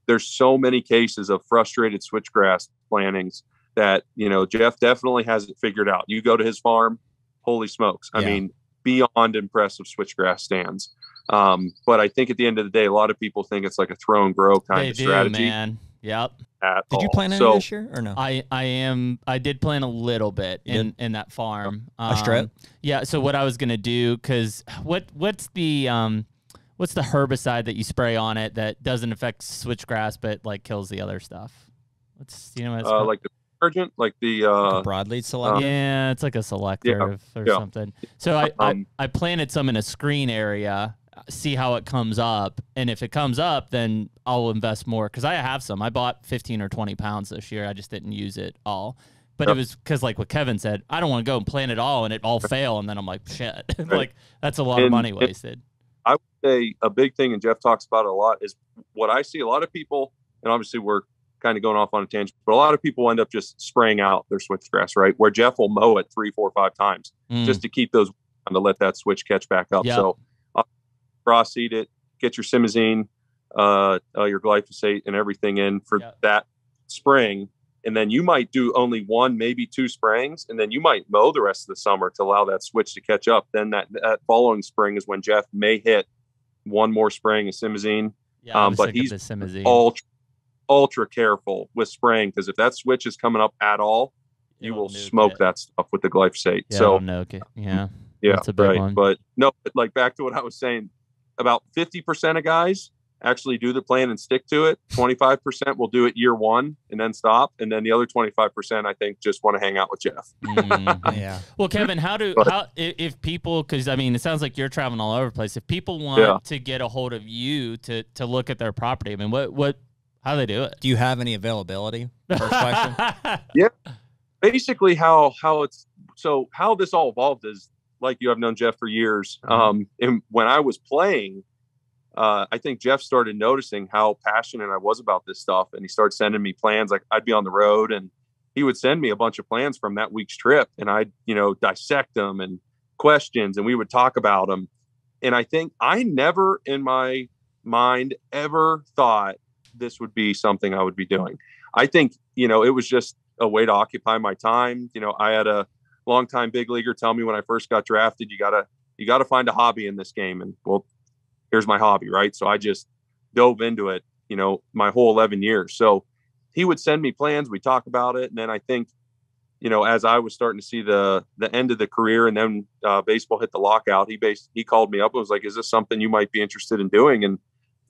There's so many cases of frustrated switchgrass plantings that, you know, Jeff definitely has it figured out. You go to his farm, holy smokes. I mean, beyond impressive switchgrass stands. But I think at the end of the day, a lot of people think it's like a throw and grow kind of strategy. Man. Yep. Did you plant any this year or no? I did plant a little bit in that farm. A strip? Yeah. So what I was gonna do, because what's the herbicide that you spray on it that doesn't affect switchgrass but like kills the other stuff? What's what it's called? Like the detergent, like the broadleaf selective. Yeah, it's like a selective or something. So I planted some in a screen area, see how it comes up, and if it comes up, then I'll invest more because I have some. I bought 15 or 20 pounds this year. I just didn't use it all. But it was because, like what Kevin said, I don't want to go and plant it all and it all fail, and then I'm like, shit, like that's a lot of money wasted. I would say a big thing, and Jeff talks about it a lot, is what I see a lot of people, and obviously we're kind of going off on a tangent, but a lot of people end up just spraying out their switchgrass, right? Where Jeff will mow it 3, 4, 5 times just to keep those and to let that switch catch back up. Yep. So cross seed it, get your simazine, your glyphosate and everything in for that spring. And then you might do only 1, maybe 2 sprayings, and then you might mow the rest of the summer to allow that switch to catch up. Then that following spring is when Jeff may hit 1 more spraying of simazine. Yeah, but he's ultra careful with spraying, because if that switch is coming up at all, you will smoke that stuff with the glyphosate. Yeah, so yeah, that's a big one. But no, like back to what I was saying, about 50% of guys actually do the plan and stick to it. 25% will do it year 1 and then stop, and then the other 25% I think just want to hang out with Jeff. Yeah. Well, Kevin, if people, because I mean it sounds like you're traveling all over the place, if people want to get a hold of you to look at their property, I mean how do they do it? Do you have any availability? First question. Yeah. Basically how this all evolved is, like, you have known Jeff for years. And when I was playing, I think Jeff started noticing how passionate I was about this stuff, and he started sending me plans. Like, I'd be on the road and he would send me a bunch of plans from that week's trip, and I'd, dissect them and questions, and we would talk about them. And I think I never in my mind ever thought this would be something I would be doing. I think, it was just a way to occupy my time. I had a longtime big leaguer tell me when I first got drafted, you gotta find a hobby in this game. And well, here's my hobby, right? So I just dove into it, my whole 11 years. So he would send me plans, we talk about it. And then I think, as I was starting to see the end of the career, and then baseball hit the lockout, he called me up and was like, is this something you might be interested in doing? And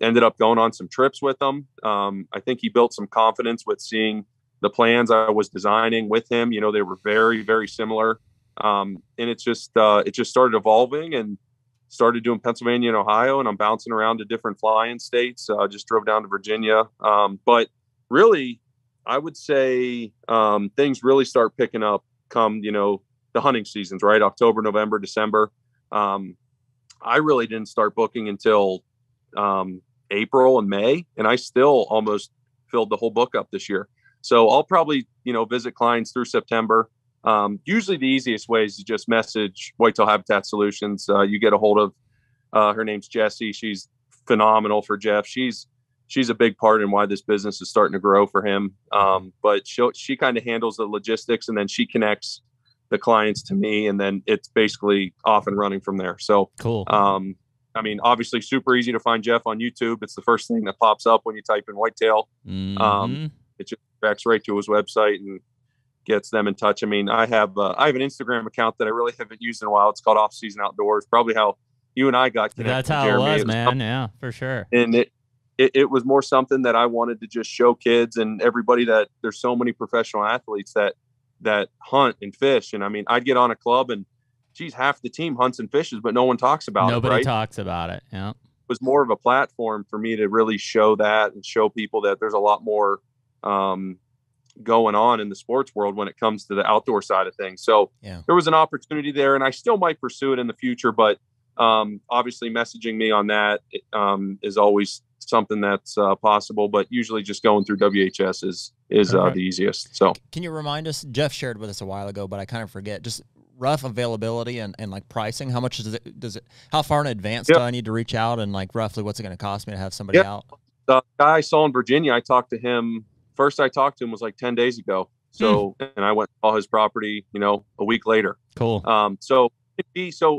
ended up going on some trips with them. I think he built some confidence with seeing the plans I was designing with him. They were very, very similar. And it just started evolving, and started doing Pennsylvania and Ohio, and I'm bouncing around to different fly-in states. Just drove down to Virginia. But really, I would say things really start picking up come, the hunting seasons, right? October, November, December. I really didn't start booking until April and May, and I still almost filled the whole book up this year. So I'll probably, visit clients through September. Usually the easiest way is to just message Whitetail Habitat Solutions. You get a hold of, her name's Jessie. She's phenomenal for Jeff. She's a big part in why this business is starting to grow for him. But she kind of handles the logistics, and then she connects the clients to me, and then it's basically off and running from there. So cool. I mean, obviously super easy to find Jeff on YouTube. It's the first thing that pops up when you type in whitetail. It just tracks right to his website and gets them in touch. I mean, I have an Instagram account that I really haven't used in a while. It's called Off Season Outdoors. Probably how you and I got connected. That's how Jeremy. it was, man. Yeah, for sure. And it was more something that I wanted to just show kids and everybody that there's so many professional athletes that hunt and fish. And I mean, I'd get on a club and geez, half the team hunts and fishes, but no one talks about it. Nobody talks about it. Yeah. It was more of a platform for me to really show that and show people that there's a lot more going on in the sports world when it comes to the outdoor side of things. So there was an opportunity there, and I still might pursue it in the future, but Obviously messaging me on that is always something that's possible, but usually just going through WHS is the easiest. So can you remind us, Jeff shared with us a while ago, but I kind of forget, just rough availability and like pricing. How much does it, how far in advance do I need to reach out, and like roughly what's it going to cost me to have somebody out? The guy I saw in Virginia, I talked to him was like 10 days ago. So, and I went to all his property, a week later. Cool. So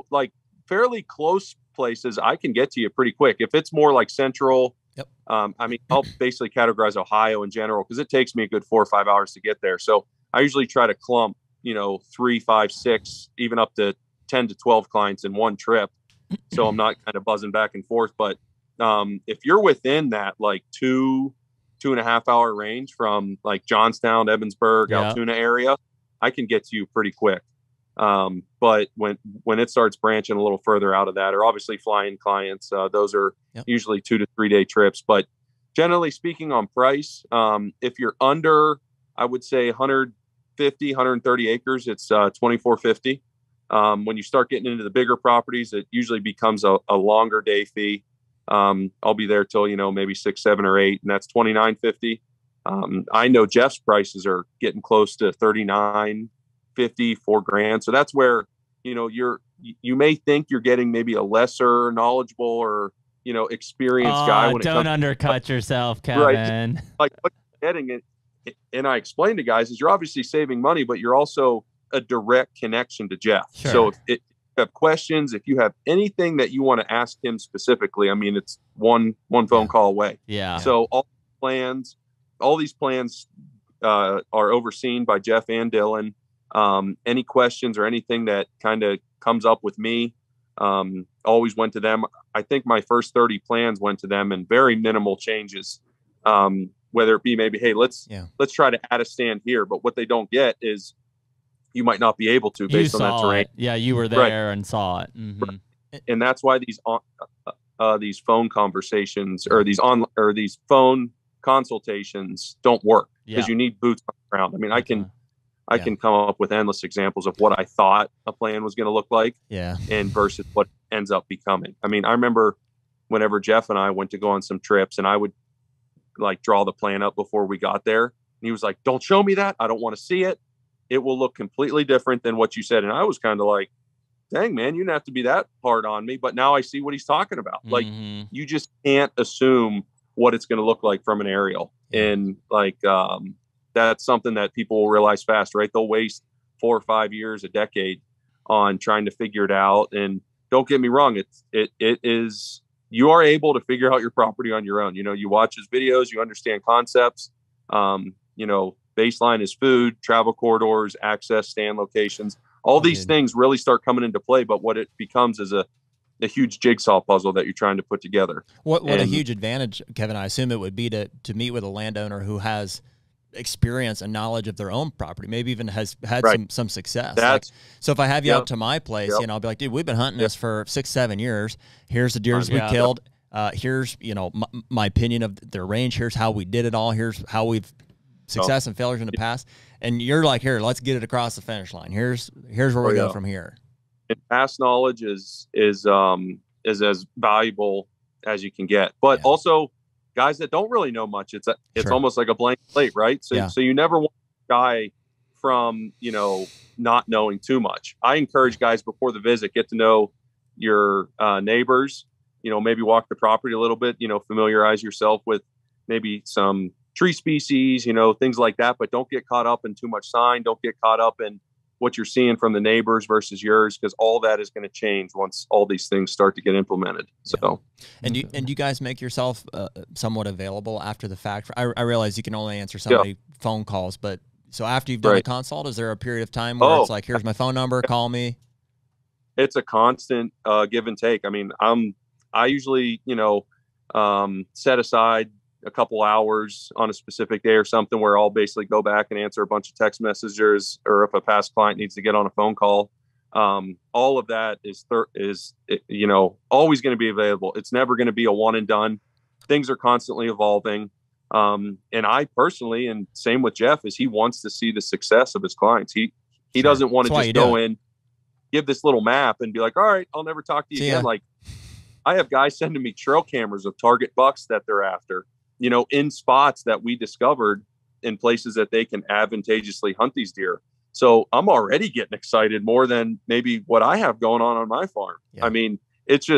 like fairly close places, I can get to you pretty quick. If it's more like central, I mean, I'll basically categorize Ohio in general, because it takes me a good 4 or 5 hours to get there. So I usually try to clump, 3, 5, 6, even up to 10 to 12 clients in one trip. So I'm not kind of buzzing back and forth. But if you're within that like 2.5 hour range from like Johnstown, Evansburg, Altoona area, I can get to you pretty quick. But when it starts branching a little further out of that, or obviously flying clients, those are usually 2 to 3 day trips. But generally speaking on price, if you're under, I would say 150, 130 acres, it's $2,450. When you start getting into the bigger properties, it usually becomes a longer day fee. I'll be there till, maybe 6, 7, or 8, and that's $2,950. I know Jeff's prices are getting close to $39.50, $4,000. So that's where, you may think you're getting maybe a lesser knowledgeable or, experienced guy. Don't undercut yourself, Kevin. Right? Like what you're getting it. And I explain to guys is you're obviously saving money, but you're also a direct connection to Jeff. Sure. So if you have questions, if you have anything that you want to ask him specifically, I mean, it's one phone call away. Yeah. So all these plans are overseen by Jeff and Dylan. Any questions or anything that kind of comes up with me, always went to them. I think my first 30 plans went to them, and very minimal changes. Whether it be maybe, hey, let's try to add a stand here. But what they don't get is you might not be able to based on that terrain. Yeah, you were there and saw it. Mm-hmm. Right. And that's why these phone conversations or these phone consultations don't work, because you need boots on the ground. I mean, I can come up with endless examples of what I thought a plan was going to look like, and versus what ends up becoming. I mean, I remember whenever Jeff and I went to go on some trips, and I would like draw the plan up before we got there, and he was like, "Don't show me that. I don't want to see it. It will look completely different than what you said." And I was kind of like, "Dang, man, you didn't have to be that hard on me." But now I see what he's talking about. Like, you just can't assume what it's going to look like from an aerial, and like that's something that people will realize fast, right? They'll waste 4 or 5 years, a decade on trying to figure it out. And don't get me wrong, it is, you are able to figure out your property on your own. You watch his videos, you understand concepts. Baseline is food, travel corridors, access, stand locations. All these things really start coming into play. But what it becomes is a huge jigsaw puzzle that you're trying to put together. What a huge advantage, Kevin, I assume it would be to meet with a landowner who has experience and knowledge of their own property, maybe even has had some success. So if I have you out to my place, I'll be like, dude, we've been hunting this for 6, 7 years. Here's the deers we killed. Here's, my opinion of their range. Here's how we did it all. Here's how we've success and failures in the past. And you're like, here, let's get it across the finish line. Here's where we go from here. And past knowledge is as valuable as you can get, but also guys that don't really know much, it's almost like a blank slate, right? So you never want a guy from, not knowing too much. I encourage guys before the visit, get to know your neighbors, maybe walk the property a little bit, familiarize yourself with maybe some tree species, things like that, but don't get caught up in too much sign. Don't get caught up in what you're seeing from the neighbors versus yours, because all that is going to change once all these things start to get implemented. So, and you guys make yourself somewhat available after the fact? I realize you can only answer so many phone calls, but so after you've done a consult, is there a period of time where it's like, here's my phone number, call me? It's a constant give and take. I mean, I usually, set aside a couple hours on a specific day or something where I'll basically go back and answer a bunch of text messages, or if a past client needs to get on a phone call, all of that is always going to be available. It's never going to be a one and done. Things are constantly evolving. And I personally, and same with Jeff, is he wants to see the success of his clients. He doesn't want to just go in. give this little map and be like, all right, I'll never talk to you again. Like, I have guys sending me trail cameras of target bucks that they're after, you know, in spots that we discovered in places that they can advantageously hunt these deer. So I'm already getting excited more than maybe what I have going on my farm. Yeah. I mean, it's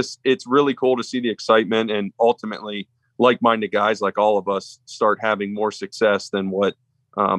really cool to see the excitement, and ultimately like-minded guys like all of us start having more success than what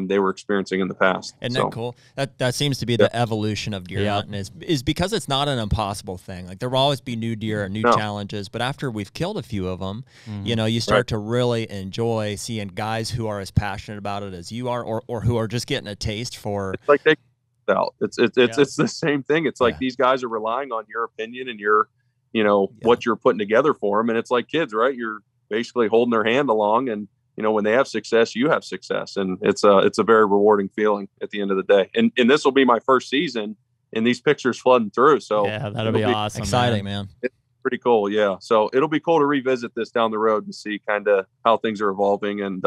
they were experiencing in the past. Isn't that cool? That seems to be the evolution of deer hunting is because it's not an impossible thing. Like, there will always be new deer and new challenges, but after we've killed a few of them, you know, you start to really enjoy seeing guys who are as passionate about it as you are, or who are just getting a taste for. It's like it's the same thing. It's like these guys are relying on your opinion and your, you know, what you're putting together for them, and it's like kids, right? You're basically holding their hand along, and you know, when they have success, you have success. And it's a very rewarding feeling at the end of the day. And this will be my first season, and these pictures flooding through. So yeah, that'll be awesome. Exciting, man. It's pretty cool. Yeah. So it'll be cool to revisit this down the road and see kind of how things are evolving, and,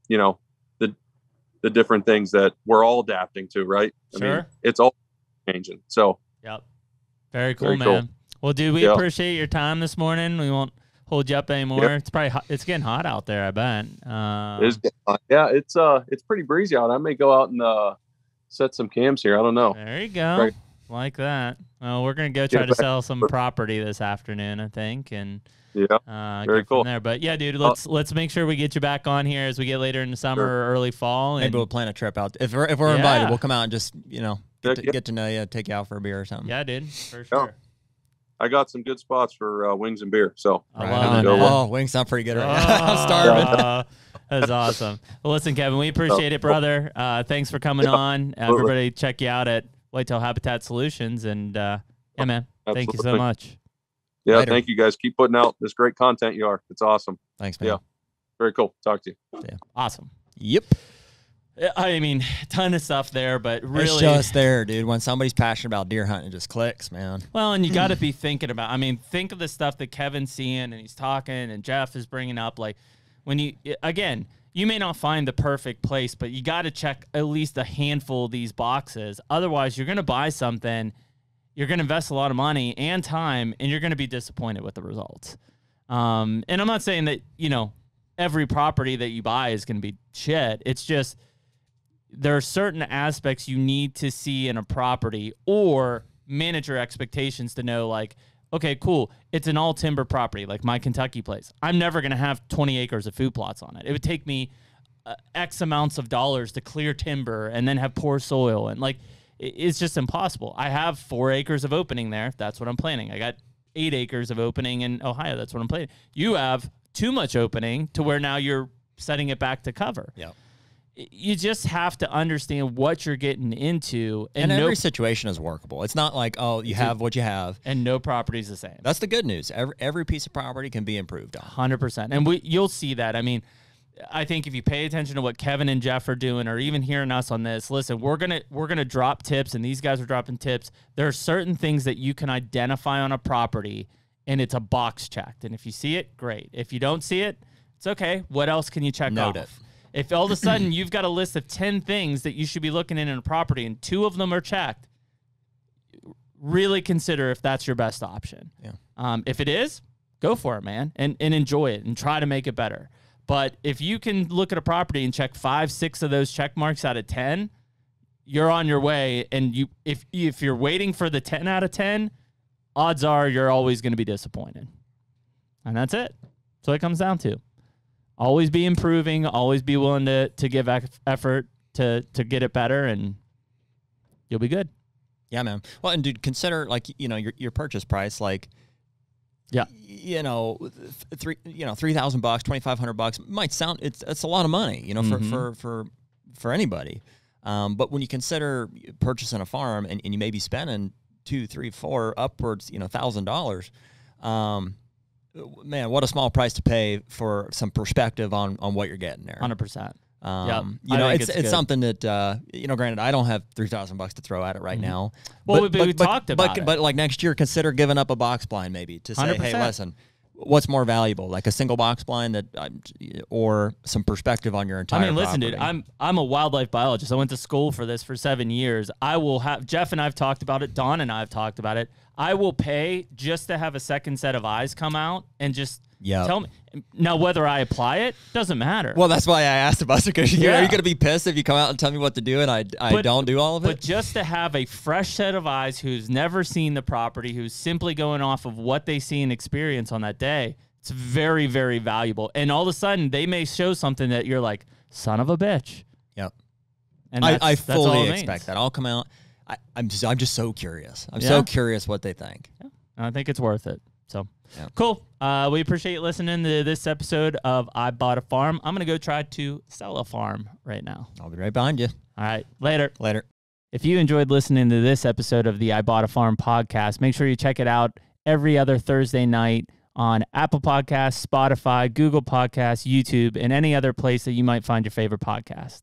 you know, the different things that we're all adapting to, right? I mean, it's all changing. So, very cool, man. Cool. Well, dude, we appreciate your time this morning. We won't hold you up anymore. It's probably hot. It's getting hot out there, I bet. It is getting hot. Yeah, it's pretty breezy out. I may go out and set some cams here. I don't know. There you go. Like that. Well, we're gonna go try to sell some property this afternoon, I think, and very cool. From there. But yeah, dude, let's make sure we get you back on here as we get later in the summer or early fall. Maybe we'll plan a trip out. If we're invited, we'll come out and just, you know, get to know you, take you out for a beer or something. Yeah, dude, for sure. I got some good spots for wings and beer. So I love it. Oh, wings sound pretty good right now. I'm starving. That's awesome. Well, listen, Kevin, we appreciate it, brother. Thanks for coming on. Everybody check you out at Whitetail Habitat Solutions. And man, thank you so much. Yeah, later. Thank you guys. Keep putting out this great content you are. It's awesome. Thanks, man. Yeah, very cool. Talk to you. Yeah, awesome. Yep. I mean, a ton of stuff there, but really, it's just there, dude. When somebody's passionate about deer hunting, it just clicks, man. Well, and you got to be thinking about. I mean, think of the stuff that Kevin's seeing and he's talking, and Jeff is bringing up. Like, when you may not find the perfect place, but you got to check at least a handful of these boxes. Otherwise, you're going to buy something, you're going to invest a lot of money and time, and you're going to be disappointed with the results. And I'm not saying that, you know, every property that you buy is going to be shit. It's just there are certain aspects you need to see in a property or manage your expectations to know, like, okay, cool, it's an all timber property like my Kentucky place. I'm never going to have 20 acres of food plots on it. It would take me X amounts of dollars to clear timber and then have poor soil. And like, it's just impossible. I have 4 acres of opening there. That's what I'm planning. I got 8 acres of opening in Ohio. That's what I'm planning. You have too much opening to where now you're setting it back to cover. Yeah. You just have to understand what you're getting into. And every situation is workable. It's not like, oh, you have what you have. And no property is the same. That's the good news. Every piece of property can be improved on. 100%. And you'll see that. I mean, I think if you pay attention to what Kevin and Jeff are doing, or even hearing us on this, listen, we're gonna drop tips, and these guys are dropping tips. There are certain things that you can identify on a property, and it's a box checked. And if you see it, great. If you don't see it, it's okay. What else can you check off? Note it. If all of a sudden you've got a list of 10 things that you should be looking in a property and 2 of them are checked, really consider if that's your best option. Yeah. If it is, go for it, man, and enjoy it and try to make it better. But if you can look at a property and check 5, 6 of those check marks out of 10, you're on your way. And if you're waiting for the 10 out of 10, odds are you're always going to be disappointed. And that's it. That's what it comes down to. Always be improving, always be willing to give effort to get it better, and you'll be good. Yeah, man. Well, and dude, consider, like, you know, your purchase price, like, yeah, you know, $3,000, $2,500 might sound, it's a lot of money, you know, for anybody. But when you consider purchasing a farm and you may be spending $2,000, $3,000, $4,000 upwards, you know, $1,000. Man, what a small price to pay for some perspective on what you're getting there. 100%. You know, it's something that, you know, granted, I don't have $3,000 to throw at it right now. Well, we talked about it. But like next year, consider giving up a box blind maybe to say, 100%. Hey, listen, what's more valuable, like a single box blind or some perspective on your entire listen, property? dude, I'm a wildlife biologist. I went to school for this for 7 years. I will have, Jeff and I have talked about it. Don and I have talked about it. I will pay just to have a second set of eyes come out and just tell me. Now, whether I apply it doesn't matter. Well, that's why I asked about it, because are you going to be pissed if you come out and tell me what to do and I don't do all of it? But just to have a fresh set of eyes who's never seen the property, who's simply going off of what they see and experience on that day, it's very, very valuable. And all of a sudden, they may show something that you're like, son of a bitch. Yep. And I fully expect that. I'll come out. I'm just so curious. I'm so curious what they think. Yeah. I think it's worth it. So cool. We appreciate you listening to this episode of I Bought a Farm. I'm going to go try to sell a farm right now. I'll be right behind you. All right. Later. If you enjoyed listening to this episode of the I Bought a Farm podcast, make sure you check it out every other Thursday night on Apple Podcasts, Spotify, Google Podcasts, YouTube, and any other place that you might find your favorite podcast.